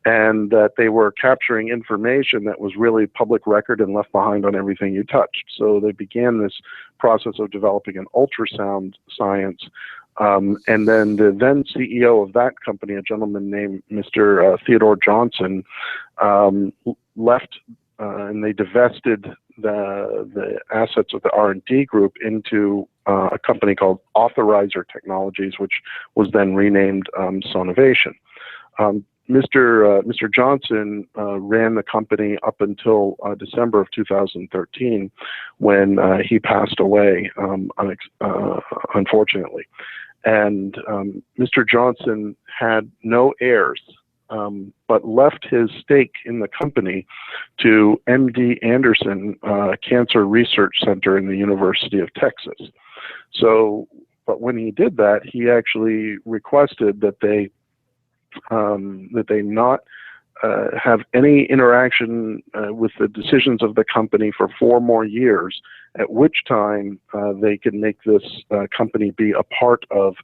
and that they were capturing information that was really public record and left behind on everything you touched. So they began this process of developing an ultrasound science And then the then CEO of that company, a gentleman named Mr. Theodore Johnson, left, and they divested the assets of the R&D group into a company called Authorizer Technologies, which was then renamed Sonavation. Mr. Johnson ran the company up until December of 2013, when he passed away, unfortunately. And Mr. Johnson had no heirs, but left his stake in the company to MD Anderson Cancer Research Center in the University of Texas. So, but when he did that, he actually requested that they not have any interaction with the decisions of the company for 4 more years, at which time they could make this company be a part of,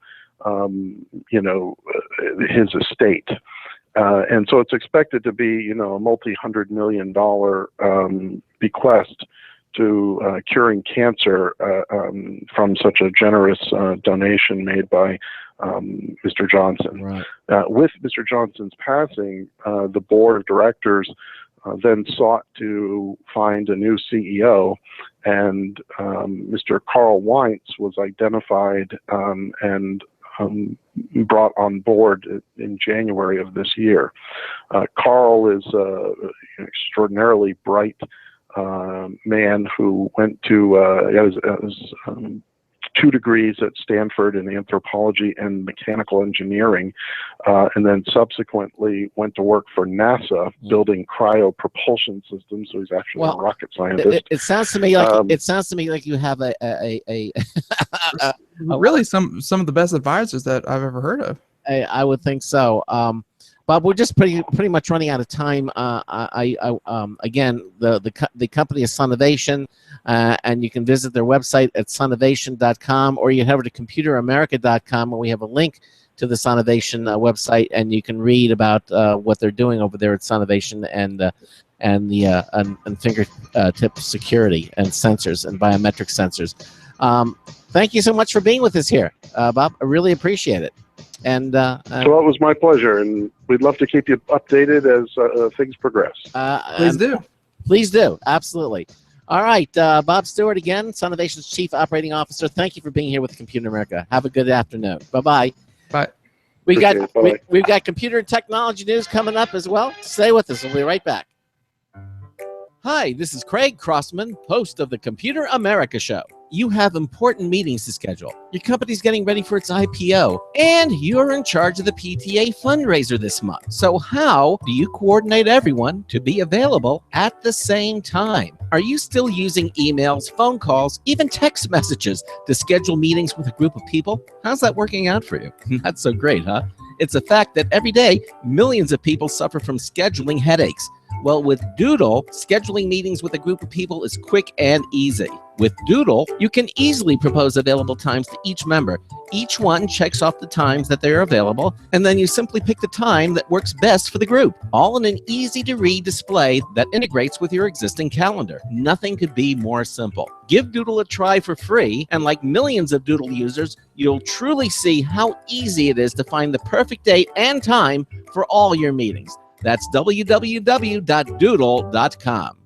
his estate. And so it's expected to be, a multi-$100 million bequest to curing cancer from such a generous donation made by Mr. Johnson. Right. With Mr. Johnson's passing, the board of directors then sought to find a new CEO, and Mr. Carl Weintz was identified and brought on board in January of this year. Carl is an extraordinarily bright man who went to his 2 degrees at Stanford in anthropology and mechanical engineering, and then subsequently went to work for NASA building cryo propulsion systems. So he's actually a rocket scientist. It sounds to me like you have a really some of the best advisors that I've ever heard of. I would think so. Bob, we're just pretty much running out of time. Again, the company is Sonavation, and you can visit their website at sonavation.com, or you head over to computeramerica.com, where we have a link to the Sonavation website, and you can read about what they're doing over there at Sonavation and fingertip security and sensors and biometric sensors. Thank you so much for being with us here, Bob. I really appreciate it. And so it was my pleasure, and we'd love to keep you updated as things progress. Please do. Absolutely. All right, Bob Stewart again, Sonovation's Chief Operating Officer. Thank you for being here with Computer America. Have a good afternoon. Bye-bye. Bye. We've got computer and technology news coming up as well. Stay with us. We'll be right back. Hi, this is Craig Crossman, host of the Computer America Show. You have important meetings to schedule. Your company's getting ready for its IPO, and you're in charge of the PTA fundraiser this month. So how do you coordinate everyone to be available at the same time? Are you still using emails, phone calls, even text messages to schedule meetings with a group of people? How's that working out for you? Not so great, huh? It's a fact that every day, millions of people suffer from scheduling headaches. Well, with Doodle, scheduling meetings with a group of people is quick and easy. With Doodle, you can easily propose available times to each member. Each one checks off the times that they're available, and then you simply pick the time that works best for the group, all in an easy-to-read display that integrates with your existing calendar. Nothing could be more simple. Give Doodle a try for free, and like millions of Doodle users, you'll truly see how easy it is to find the perfect date and time for all your meetings. That's www.doodle.com.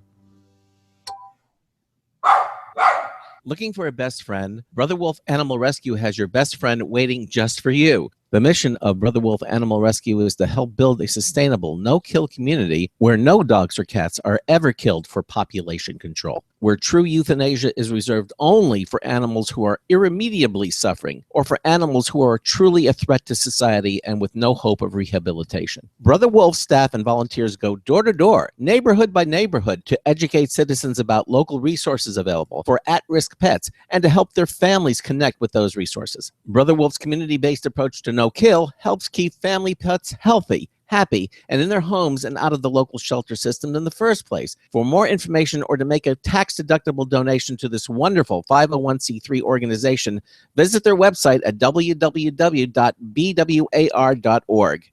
Looking for a best friend? Brother Wolf Animal Rescue has your best friend waiting just for you. The mission of Brother Wolf Animal Rescue is to help build a sustainable, no-kill community where no dogs or cats are ever killed for population control, where true euthanasia is reserved only for animals who are irremediably suffering, or for animals who are truly a threat to society and with no hope of rehabilitation. Brother Wolf staff and volunteers go door to door, neighborhood by neighborhood, to educate citizens about local resources available for at-risk pets and to help their families connect with those resources. Brother Wolf's community-based approach to no-kill helps keep family pets healthy, happy, and in their homes and out of the local shelter system in the first place. For more information or to make a tax-deductible donation to this wonderful 501c3 organization, visit their website at www.bwar.org.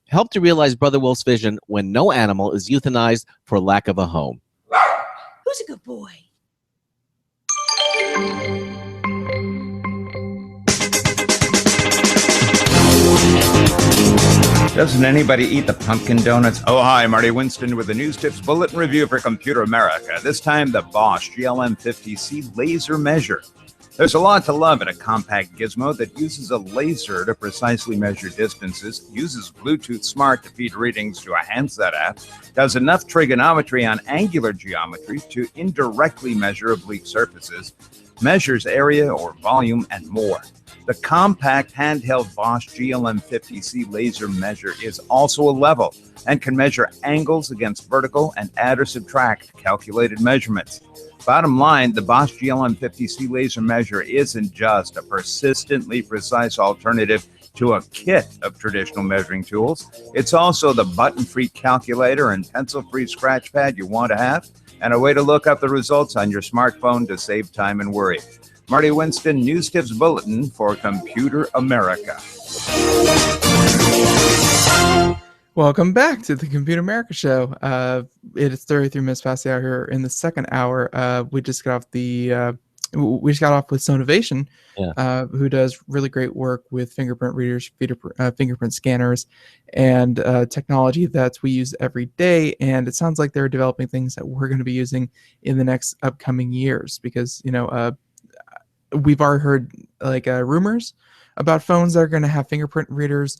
Help to realize Brother Wolf's vision when no animal is euthanized for lack of a home. Who's a good boy? Doesn't anybody eat the pumpkin donuts? Oh, hi, Marty Winston with the News Tips Bulletin Review for Computer America. This time, the Bosch GLM50C laser measure. There's a lot to love in a compact gizmo that uses a laser to precisely measure distances, uses Bluetooth Smart to feed readings to a handset app, does enough trigonometry on angular geometry to indirectly measure oblique surfaces, measures area or volume, and more. The compact handheld Bosch GLM50C laser measure is also a level and can measure angles against vertical and add or subtract calculated measurements. Bottom line, the Bosch GLM50C laser measure isn't just a persistently precise alternative to a kit of traditional measuring tools. It's also the button-free calculator and pencil-free scratch pad you want to have, and a way to look up the results on your smartphone to save time and worry. Marty Winston, News Tips Bulletin for Computer America. Welcome back to the Computer America Show. It is 33 minutes past the hour here in the second hour. We just got off with Sonavation, who does really great work with fingerprint readers, fingerprint scanners, and technology that we use every day. And it sounds like they're developing things that we're going to be using in the next upcoming years, because we've already heard rumors about phones that are going to have fingerprint readers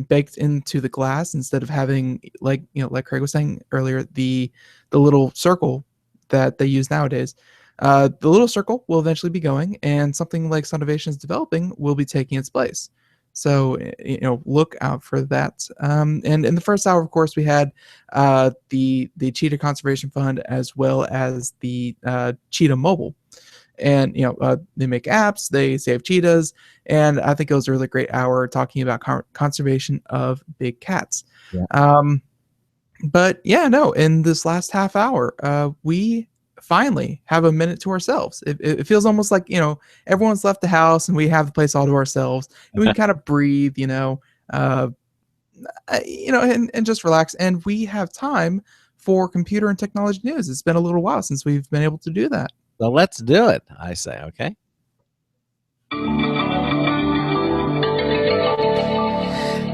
baked into the glass instead of having, like Craig was saying earlier, the little circle that they use nowadays. The little circle will eventually be going, and something like Sonavation is developing will be taking its place. So look out for that. And in the first hour, of course, we had the Cheetah Conservation Fund, as well as the Cheetah Mobile. And they make apps, they save cheetahs, and I think it was a really great hour talking about conservation of big cats. But in this last half hour, we finally have a minute to ourselves. It feels almost like everyone's left the house and we have the place all to ourselves, and we can kind of breathe, and just relax. And we have time for computer and technology news. It's been a little while since we've been able to do that. So let's do it, I say, okay?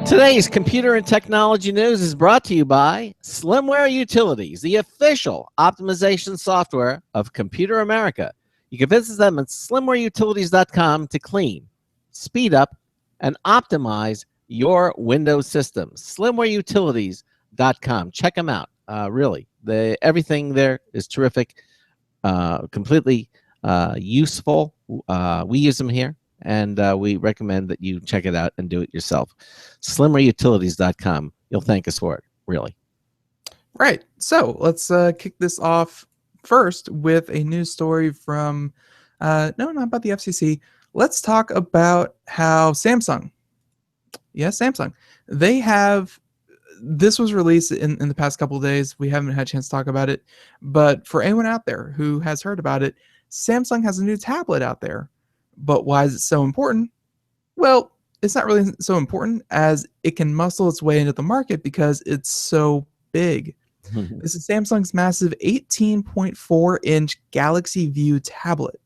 Today's computer and technology news is brought to you by Slimware Utilities, the official optimization software of Computer America. You can visit them at slimwareutilities.com to clean, speed up, and optimize your Windows system. Slimwareutilities.com. Check them out. Really, everything there is terrific. Completely useful. We use them here, and we recommend that you check it out and do it yourself. Slimwareutilities.com. You'll thank us for it, really. Right. So let's kick this off first with a news story from not about the FCC. Let's talk about how Samsung. Yes, Samsung. They have. This was released in the past couple of days. We haven't had a chance to talk about it. But for anyone out there who has heard about it, Samsung has a new tablet out there. But why is it so important? Well, it's not really so important as it can muscle its way into the market because it's so big. This is Samsung's massive 18.4-inch Galaxy View tablet.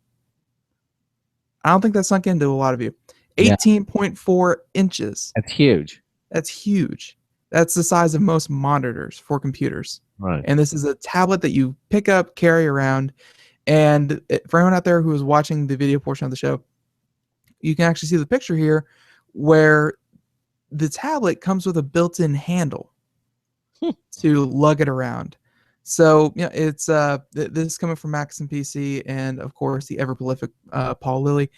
I don't think that sunk into a lot of you. 18.4 inches. That's huge. That's huge. That's the size of most monitors for computers. Right. And this is a tablet that you pick up, carry around. And for anyone out there who is watching the video portion of the show, you can actually see the picture here where the tablet comes with a built-in handle to lug it around. So it's this is coming from Max and PC, and of course the ever-prolific Paul Lilly.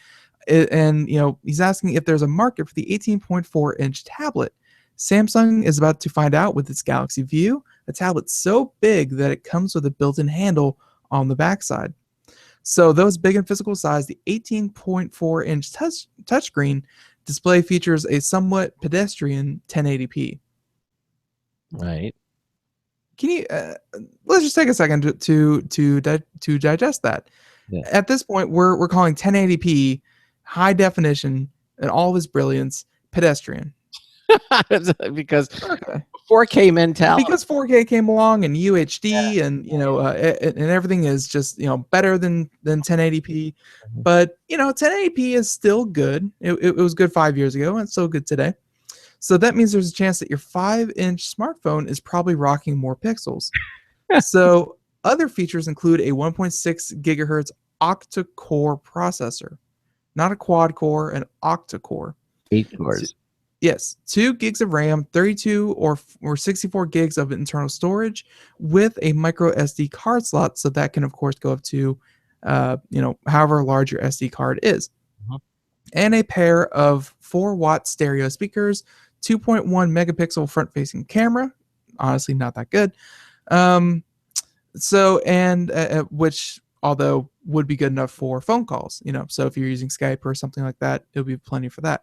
And he's asking if there's a market for the 18.4-inch tablet. Samsung is about to find out with its Galaxy View, a tablet so big that it comes with a built-in handle on the backside. So those big and physical size, the 18.4-inch touchscreen display features a somewhat pedestrian 1080p. Right. Can you let's just take a second to digest that. Yeah. At this point, we're calling 1080p high definition and all of its brilliance pedestrian. Because 4K mentality. Because 4K came along and UHD and and everything is just better than 1080p. But 1080p is still good. It was good 5 years ago and it's still good today. So that means there's a chance that your 5-inch smartphone is probably rocking more pixels. So other features include a 1.6 gigahertz octa-core processor, not a quad core, an octa-core. 8 cores. Yes, 2 gigs of RAM, 32 or 64 gigs of internal storage, with a micro SD card slot, so that can of course go up to, however large your SD card is, and a pair of 4-watt stereo speakers, 2.1 megapixel front-facing camera, honestly not that good, which although would be good enough for phone calls, so if you're using Skype or something like that, it'll be plenty for that.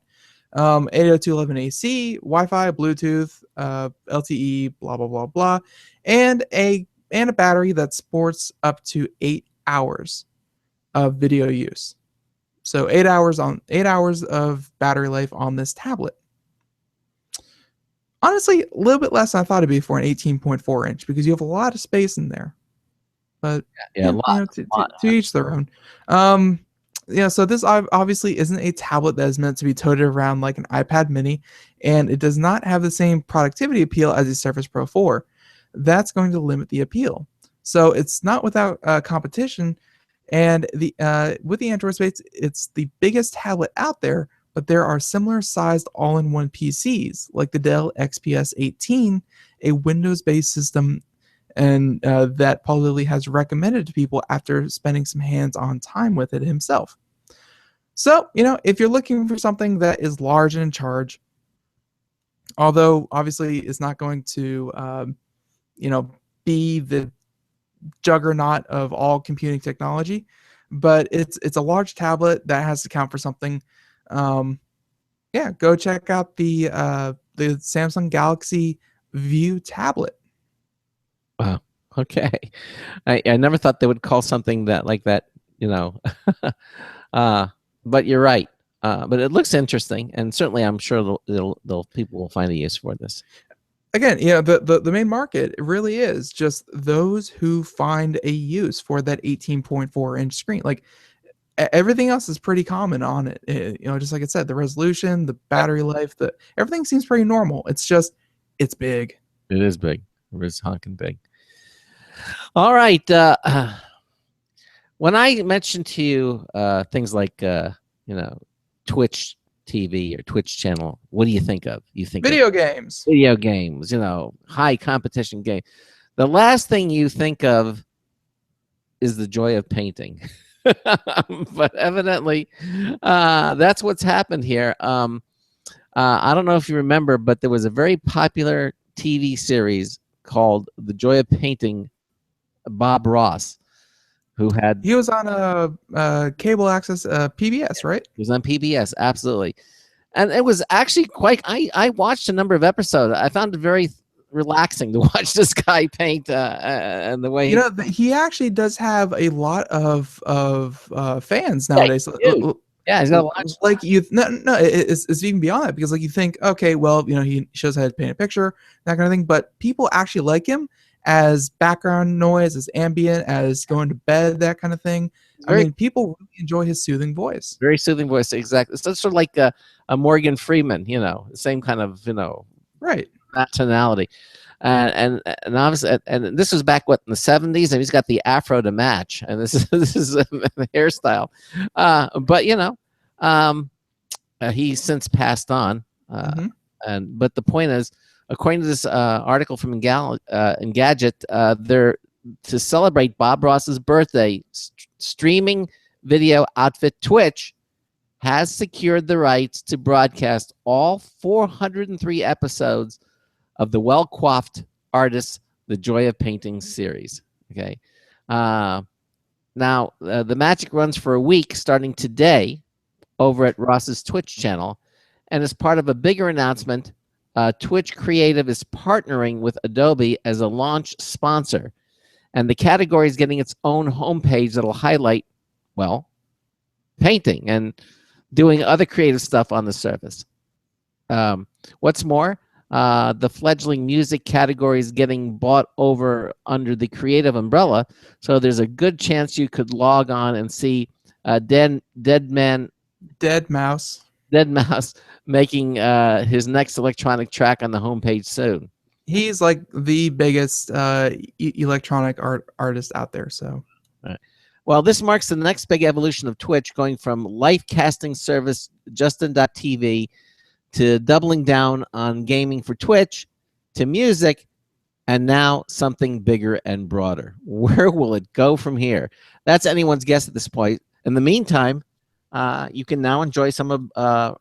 802.11ac, Wi-Fi, Bluetooth, LTE, blah blah blah blah, and a battery that sports up to 8 hours of video use. So 8 hours of battery life on this tablet. Honestly, a little bit less than I thought it'd be for an 18.4 inch, because you have a lot of space in there. But a lot. To each their own. So this obviously isn't a tablet that is meant to be toted around like an iPad mini, and it does not have the same productivity appeal as the Surface Pro 4. That's going to limit the appeal. So it's not without competition, and with the Android space, it's the biggest tablet out there, but there are similar sized all-in-one PCs like the Dell XPS 18, a Windows-based system, and that Paul Lilly has recommended to people after spending some hands-on time with it himself. So, if you're looking for something that is large and in charge, although obviously it's not going to, be the juggernaut of all computing technology, but it's a large tablet that has to count for something. Go check out the Samsung Galaxy View tablet. Wow. Okay. I never thought they would call something like that, but you're right. But it looks interesting, and certainly I'm sure people will find a use for this. Again, the main market really is just those who find a use for that 18.4 inch screen. Like everything else is pretty common on it. Just like I said, the resolution, the battery life, everything seems pretty normal. It's just, it's big. It is big. It is honking big. All right. When I mentioned to you things like Twitch TV or Twitch channel, what do you think of? You think video games. Video games, high competition game. The last thing you think of is the joy of painting. But evidently, that's what's happened here. I don't know if you remember, but there was a very popular TV series called The Joy of Painting. Bob Ross, he was on a cable access PBS, right? He was on PBS, absolutely, and it was actually quite. I watched a number of episodes. I found it very relaxing to watch this guy paint, and the way he actually does have a lot of fans nowadays. Yeah, he's got a lot. Like it's even beyond that, because like you think, okay, well, he shows how to paint a picture, that kind of thing, but people actually like him as background noise, as ambient, as going to bed, that kind of thing. People really enjoy his soothing voice. Very soothing voice, exactly. So it's sort of like a Morgan Freeman, the same kind of, right, that tonality. And obviously, and this was back in the 70s, and he's got the afro to match, and this is the hairstyle. But he's since passed on. But the point is, according to this article from Engadget, they're to celebrate Bob Ross's birthday. Streaming video outfit Twitch has secured the rights to broadcast all 403 episodes of the well-coiffed artist The Joy of Painting series. Okay, now the magic runs for a week starting today over at Ross's Twitch channel, and as part of a bigger announcement, Twitch Creative is partnering with Adobe as a launch sponsor, and the category is getting its own homepage that'll highlight, painting and doing other creative stuff on the surface. What's more, the fledgling music category is getting bought over under the creative umbrella, so there's a good chance you could log on and see Dead Mouse making his next electronic track on the homepage soon. He's like the biggest electronic artist out there. So, Right. Well, this marks the next big evolution of Twitch, going from live casting service Justin.tv to doubling down on gaming for Twitch to music, and now something bigger and broader. Where will it go from here? That's anyone's guess at this point. In the meantime, you can now enjoy some of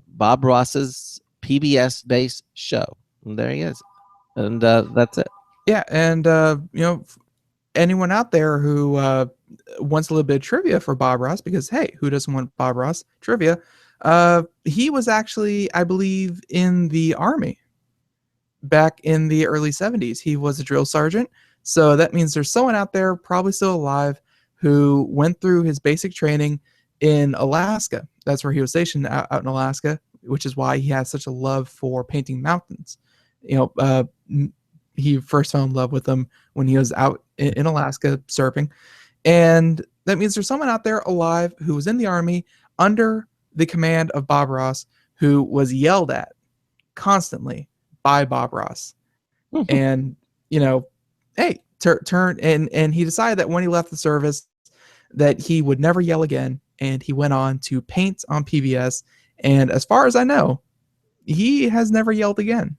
Bob Ross's PBS-based show. And there he is. And that's it. yeah, and anyone out there who wants a little bit of trivia for Bob Ross, because hey, who doesn't want Bob Ross trivia? He was actually, I believe, in the Army back in the early 70s. He was a drill sergeant. So that means there's someone out there, probably still alive, who went through his basic training in Alaska. That's where he was stationed, out in Alaska, which is why he has such a love for painting mountains. He first fell in love with them when he was out in Alaska surfing. And that means there's someone out there alive who was in the Army under the command of Bob Ross, who was yelled at constantly by Bob Ross. And, hey, turn. And he decided that when he left the service that he would never yell again. And he went on to paint on PBS. And as far as I know, he has never yelled again.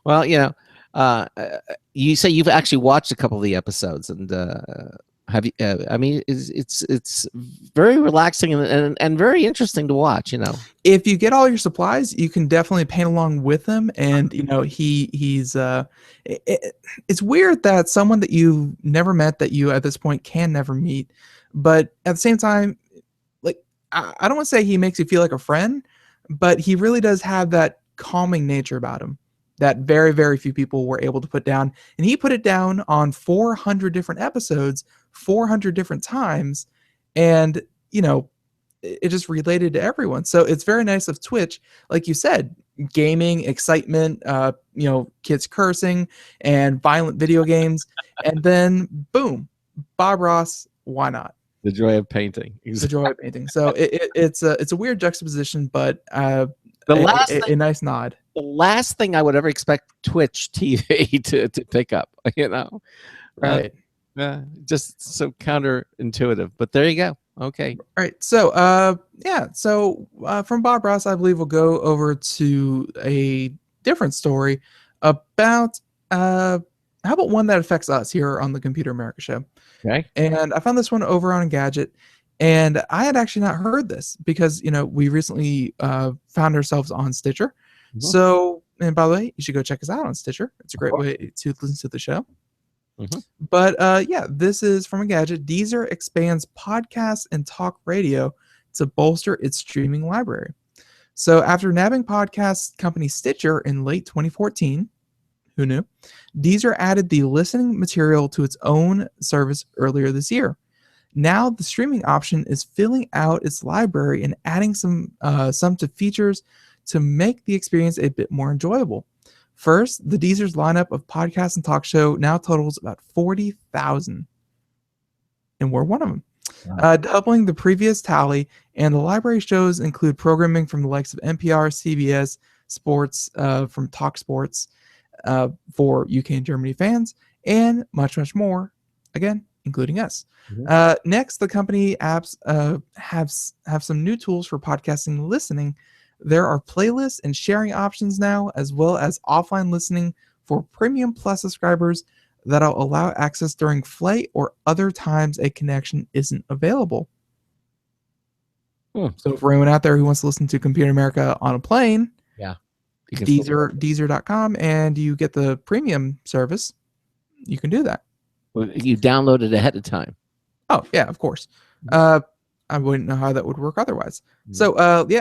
Well, you say you've actually watched a couple of the episodes, and have you? I mean, it's very relaxing and very interesting to watch. If you get all your supplies, you can definitely paint along with him. And he's it's weird that someone that you've never met, that you at this point can never meet, but at the same time, like I don't want to say he makes you feel like a friend, but he really does have that calming nature about him that very, very few people were able to put down. And he put it down on 400 different episodes, 400 different times. And, it just related to everyone. So it's very nice of Twitch. Like you said, gaming, excitement, kids cursing and violent video games. And then boom, Bob Ross, why not? The joy of painting. The joy of painting. So it's a weird juxtaposition, but a nice nod. The last thing I would ever expect Twitch TV to pick up, right? Just so counterintuitive, but there you go. Okay. All right. So, from Bob Ross, I believe we'll go over to a different story about how about one that affects us here on the Computer America Show. Okay. And I found this one over on Gadget. And I had actually not heard this because, we recently found ourselves on Stitcher. Mm-hmm. So, and by the way, you should go check us out on Stitcher. It's a great way to listen to the show. Mm-hmm. But this is from a Gadget. Deezer expands podcasts and talk radio to bolster its streaming library. So after nabbing podcast company Stitcher in late 2014, who knew? Deezer added the listening material to its own service earlier this year. Now the streaming option is filling out its library and adding some to features to make the experience a bit more enjoyable. First, the Deezer's lineup of podcasts and talk show now totals about 40,000. And we're one of them. Wow. Doubling the previous tally, and the library shows include programming from the likes of NPR, CBS, sports from Talk Sports for UK and Germany fans, and much, much more, again, including us. Mm-hmm. Next, the company apps have some new tools for podcasting listening. There are playlists and sharing options now, as well as offline listening for Premium Plus subscribers that'll allow access during flight or other times a connection isn't available. So for anyone out there who wants to listen to Computer America on a plane, Deezer.com, and you get the premium service, you can do that. Well, you download it ahead of time. Oh, yeah, of course. I wouldn't know how that would work otherwise. So,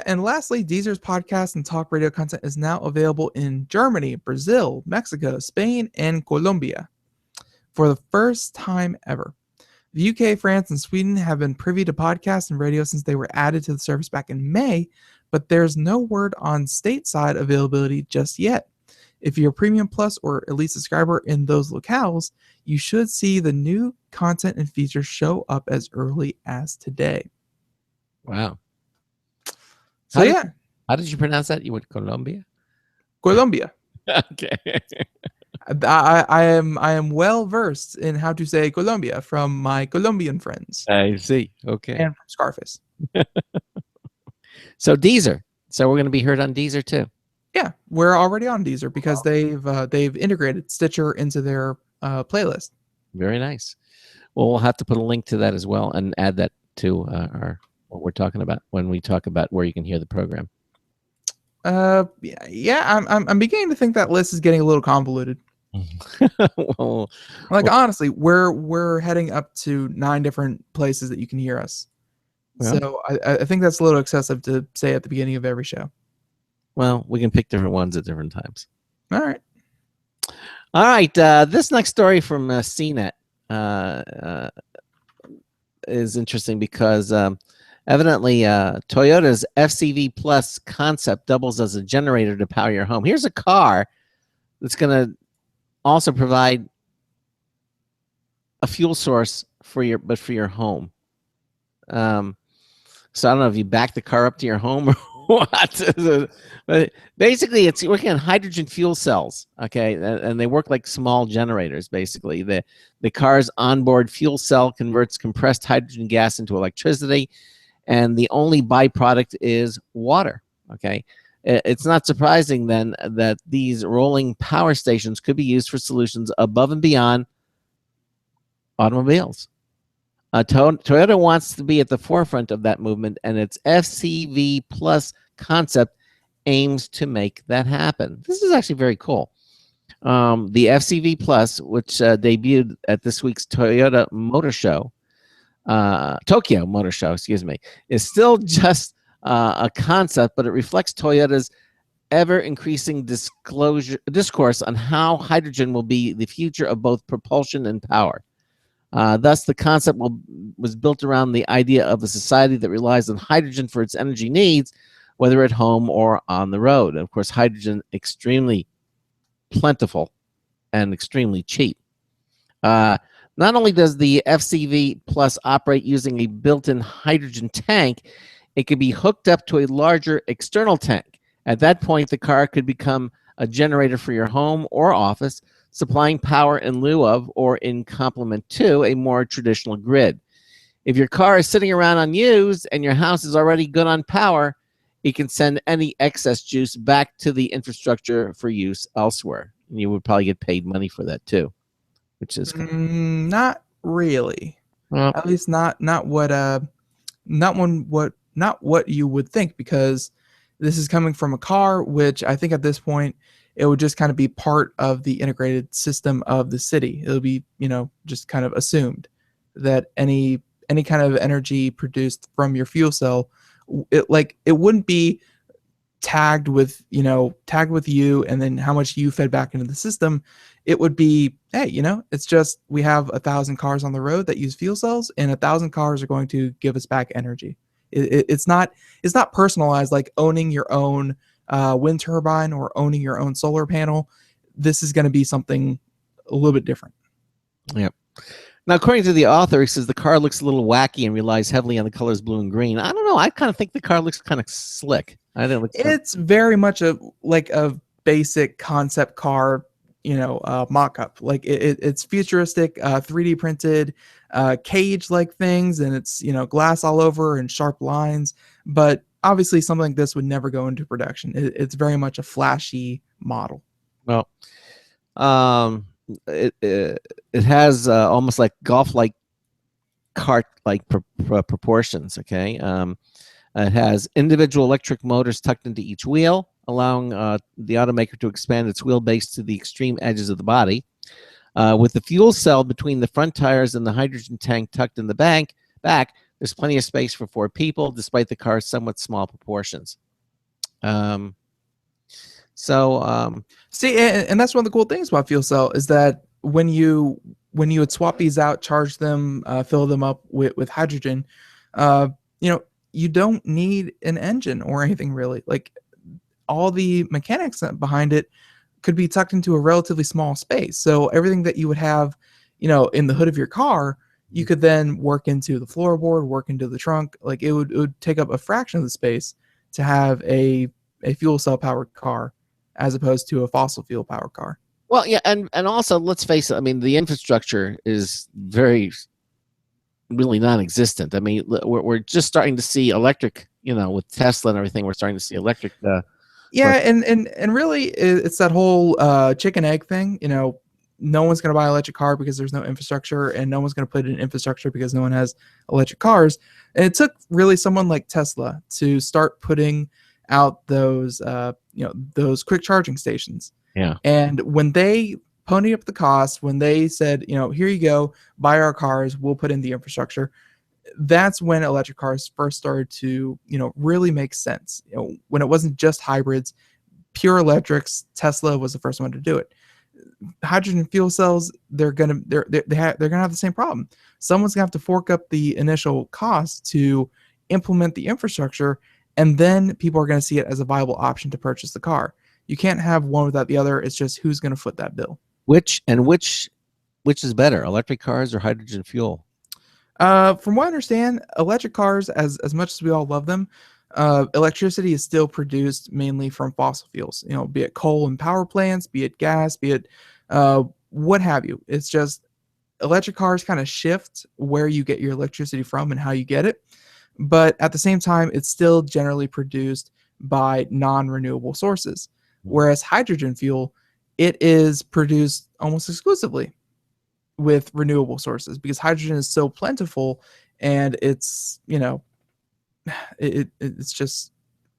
and lastly, Deezer's podcast and talk radio content is now available in Germany, Brazil, Mexico, Spain, and Colombia for the first time ever. The UK, France, and Sweden have been privy to podcasts and radio since they were added to the service back in May, but there's no word on stateside availability just yet. If you're a Premium Plus or Elite subscriber in those locales, you should see the new content and features show up as early as today. Wow. So yeah, How did you pronounce that? You went Colombia? Colombia. Okay. I am well versed in how to say Colombia from my Colombian friends I see. Okay. and from Scarface. So Deezer. So we're going to be heard on Deezer too. Yeah, we're already on Deezer because they've integrated Stitcher into their playlist. Very nice. Well, we'll have to put a link to that as well and add that to our what we're talking about when we talk about where you can hear the program. Yeah, I'm beginning to think that list is getting a little convoluted. Well, Like honestly, we're heading up to 9 different places that you can hear us. Well. So I think that's a little excessive to say at the beginning of every show. well, we can pick different ones at different times. All right. All right. This next story from CNET is interesting because evidently Toyota's FCV Plus concept doubles as a generator to power your home. Here's a car that's going to also provide a fuel source for your home. So I don't know if you back the car up to your home or what. But basically, it's working on hydrogen fuel cells. Okay, and they work like small generators. Basically, the car's onboard fuel cell converts compressed hydrogen gas into electricity, and the only byproduct is water. Okay. It's not surprising then that these rolling power stations could be used for solutions above and beyond automobiles. Toyota wants to be at the forefront of that movement, and its FCV Plus concept aims to make that happen. This is actually very cool. The FCV Plus, which debuted at this week's Toyota Motor Show, Tokyo Motor Show, excuse me, is still just a concept, but it reflects Toyota's ever-increasing discourse on how hydrogen will be the future of both propulsion and power. Thus, the concept was built around the idea of a society that relies on hydrogen for its energy needs, whether at home or on the road. And of course, hydrogen extremely plentiful and extremely cheap. Not only does the FCV Plus operate using a built-in hydrogen tank, it could be hooked up to a larger external tank. At that point, the car could become a generator for your home or office, supplying power in lieu of or in complement to a more traditional grid. If your car is sitting around unused and your house is already good on power, it can send any excess juice back to the infrastructure for use elsewhere. And you would probably get paid money for that too, which is not really. Well, At least not what you would think, because this is coming from a car, which I think at this point it would just kind of be part of the integrated system of the city. It'll be, just kind of assumed that any kind of energy produced from your fuel cell, it wouldn't be tagged with you and then how much you fed back into the system. It would be, hey, it's just we have 1,000 cars on the road that use fuel cells, and 1,000 cars are going to give us back energy. It's not personalized like owning your own wind turbine or owning your own solar panel. This is going to be something a little bit different. Yep. Now, according to the author, he says the car looks a little wacky and relies heavily on the colors blue and green. I don't know. I kind of think the car looks kind of slick. I don't. It's very much a basic concept car, mock-up. Like it's futuristic, 3D printed, cage-like things, and it's glass all over and sharp lines. But obviously, something like this would never go into production. It's very much a flashy model. Well, it has almost like golf-like cart-like proportions. Okay. It has individual electric motors tucked into each wheel, allowing the automaker to expand its wheelbase to the extreme edges of the body. With the fuel cell between the front tires and the hydrogen tank tucked in the back, there's plenty of space for 4 people, despite the car's somewhat small proportions. See, and that's one of the cool things about fuel cell is that when you would swap these out, charge them, fill them up with hydrogen, you don't need an engine or anything really. Like all the mechanics behind it could be tucked into a relatively small space. So everything that you would have, in the hood of your car, you could then work into the floorboard, work into the trunk. Like it would take up a fraction of the space to have a fuel cell powered car as opposed to a fossil fuel powered car. Well, yeah, and also let's face it. I mean, the infrastructure is really non-existent. I mean, we're just starting to see electric. With Tesla and everything, we're starting to see electric. Yeah, and really, it's that whole chicken egg thing. No one's going to buy an electric car because there's no infrastructure, and no one's going to put in infrastructure because no one has electric cars. And it took really someone like Tesla to start putting out those those quick charging stations. Yeah. And when they ponied up the cost, when they said, here you go, buy our cars, we'll put in the infrastructure, that's when electric cars first started to, really make sense. When it wasn't just hybrids, pure electrics, Tesla was the first one to do it. Hydrogen fuel cells, they're gonna have the same problem. Someone's gonna have to fork up the initial cost to implement the infrastructure, and then people are gonna see it as a viable option to purchase the car. You can't have one without the other. It's just who's gonna foot that bill. Which is better, electric cars or hydrogen fuel? From what I understand, electric cars, as much as we all love them, electricity is still produced mainly from fossil fuels. Be it coal and power plants, be it gas, be it what have you. It's just electric cars kind of shift where you get your electricity from and how you get it. But at the same time, it's still generally produced by non-renewable sources. Whereas hydrogen fuel, it is produced almost exclusively with renewable sources because hydrogen is so plentiful, and it's it's just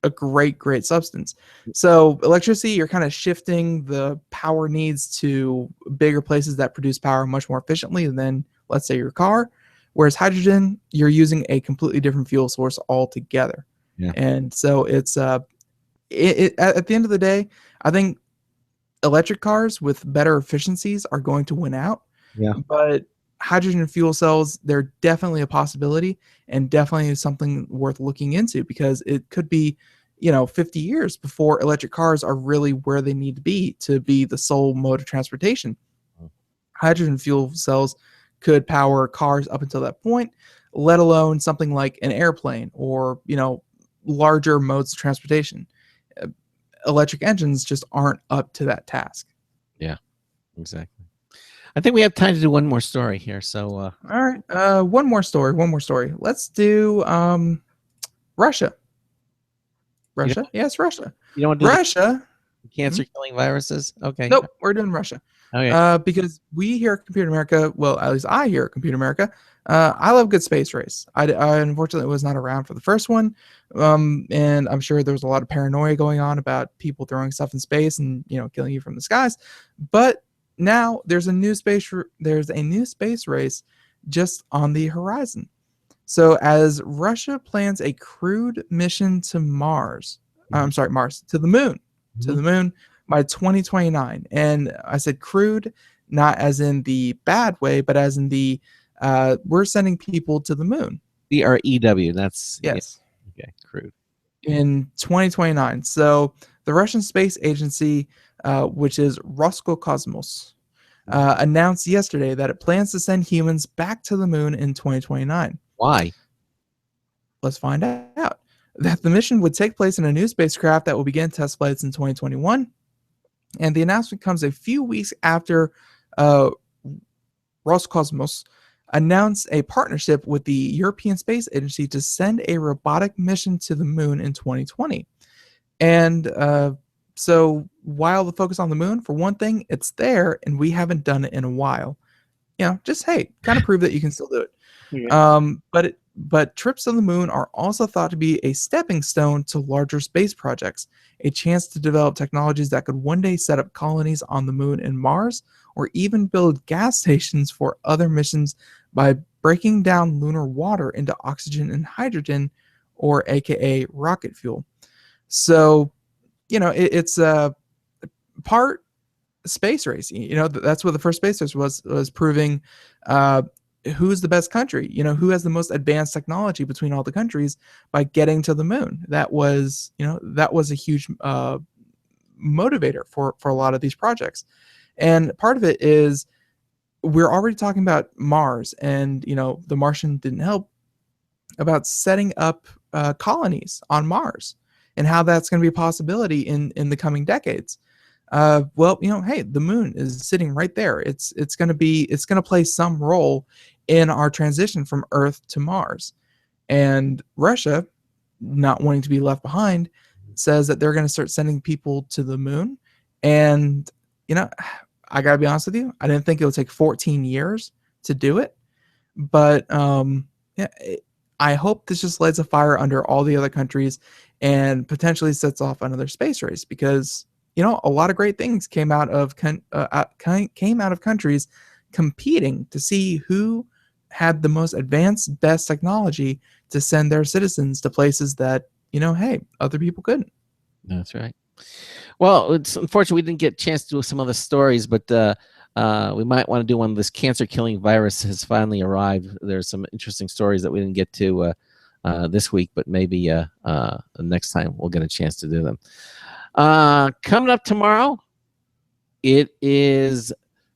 a great substance. So electricity, you're kind of shifting the power needs to bigger places that produce power much more efficiently than, let's say, your car. Whereas hydrogen, you're using a completely different fuel source altogether. Yeah. And so it's at the end of the day, I think electric cars with better efficiencies are going to win out. Yeah. But hydrogen fuel cells, they're definitely a possibility, and definitely something worth looking into, because it could be 50 years before electric cars are really where they need to be the sole mode of transportation. Hydrogen fuel cells could power cars up until that point, let alone something like an airplane or larger modes of transportation. Electric engines just aren't up to that task. Yeah, exactly. I think we have time to do one more story here. So, all right, one more story. Let's do Russia. Russia, yes, Russia. You don't want to do Russia. Cancer-killing viruses? Okay. Nope, we're doing Russia. Okay. Because we here at Computer America, well, at least I here at Computer America, I love good space race. I unfortunately was not around for the first one, and I'm sure there was a lot of paranoia going on about people throwing stuff in space and killing you from the skies. But now there's a new space race just on the horizon. So as Russia plans a crewed mission to Mars, to the moon, to the moon by 2029. And I said crewed, not as in the bad way, but as in the we're sending people to the moon. CREW. That's yes. Yeah. Okay, crewed. In 2029. So the Russian Space Agency, which is Roscosmos, announced yesterday that it plans to send humans back to the moon in 2029. Why? Let's find out. That the mission would take place in a new spacecraft that will begin test flights in 2021. And the announcement comes a few weeks after Roscosmos announced a partnership with the European Space Agency to send a robotic mission to the moon in 2020. And so while the focus on the moon, for one thing, it's there, and we haven't done it in a while. Just, hey, kind of prove that you can still do it. Yeah. But trips to the moon are also thought to be a stepping stone to larger space projects, a chance to develop technologies that could one day set up colonies on the moon and Mars, or even build gas stations for other missions by breaking down lunar water into oxygen and hydrogen, or aka rocket fuel. So, it's a part space race. That's what the first space race was proving who's the best country, who has the most advanced technology between all the countries by getting to the moon. That was a huge motivator for a lot of these projects. And part of it is we're already talking about Mars, and the Martian didn't help, about setting up colonies on Mars. and how that's going to be a possibility in the coming decades. Well, hey, the moon is sitting right there. It's going to play some role in our transition from Earth to Mars. And Russia, not wanting to be left behind, says that they're going to start sending people to the moon. And I gotta be honest with you, I didn't think it would take 14 years to do it, but yeah, I hope this just lights a fire under all the other countries and potentially sets off another space race, because a lot of great things came out of countries competing to see who had the most advanced, best technology to send their citizens to places that hey, other people couldn't. That's right. Well, it's unfortunate we didn't get a chance to do some other stories, but we might want to do one. This cancer-killing virus has finally arrived. There's some interesting stories that we didn't get to this week, but maybe next time we'll get a chance to do them. Coming up tomorrow, it is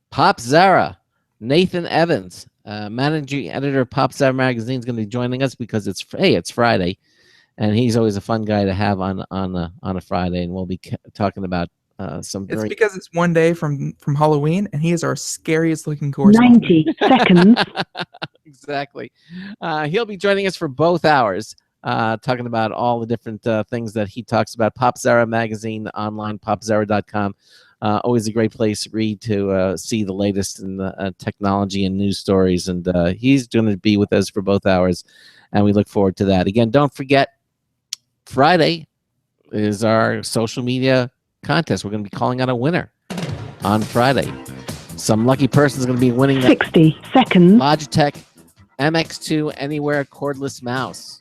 Pop Zara. Nathan Evans, managing editor of Pop Zara magazine, is going to be joining us because it's Friday. And he's always a fun guy to have on a Friday, and we'll be talking about some. It's because it's one day from Halloween, and he is our scariest looking correspondent. 90 seconds. Exactly. He'll be joining us for both hours, talking about all the different things that he talks about. Pop Zara magazine online, popzara.com. Always a great place to read, to see the latest in the technology and news stories. And he's going to be with us for both hours, and we look forward to that. Again, don't forget, Friday is our social media contest. We're going to be calling out a winner on Friday. Some lucky person is going to be winning that 60 seconds. Logitech MX2 Anywhere cordless mouse,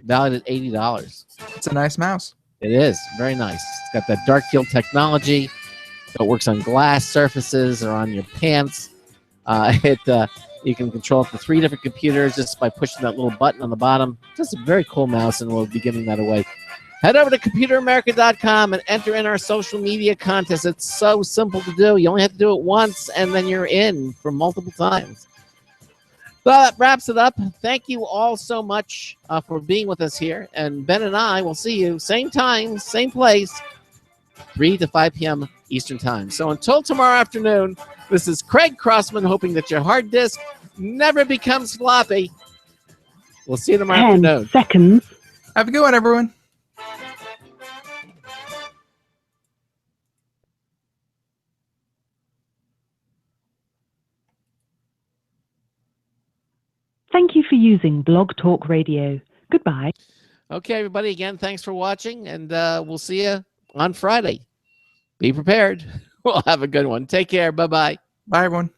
valued at $80. It's a nice mouse. It is very nice. It's got that dark field technology. It works on glass surfaces or on your pants. You can control up to 3 different computers just by pushing that little button on the bottom. Just a very cool mouse, and we'll be giving that away. Head over to computeramerica.com and enter in our social media contest. It's so simple to do. You only have to do it once, and then you're in for multiple times. Well, that wraps it up. Thank you all so much for being with us here. And Ben and I will see you same time, same place, 3 to 5 p.m. Eastern Time. So until tomorrow afternoon, this is Craig Crossman, hoping that your hard disk never becomes floppy. We'll see you tomorrow 10 afternoon. seconds. Have a good one, everyone. Thank you for using Blog Talk Radio. Goodbye. Okay, everybody, again, thanks for watching, and we'll see you on Friday. Be prepared. We'll have a good one. Take care. Bye-bye. Bye, everyone.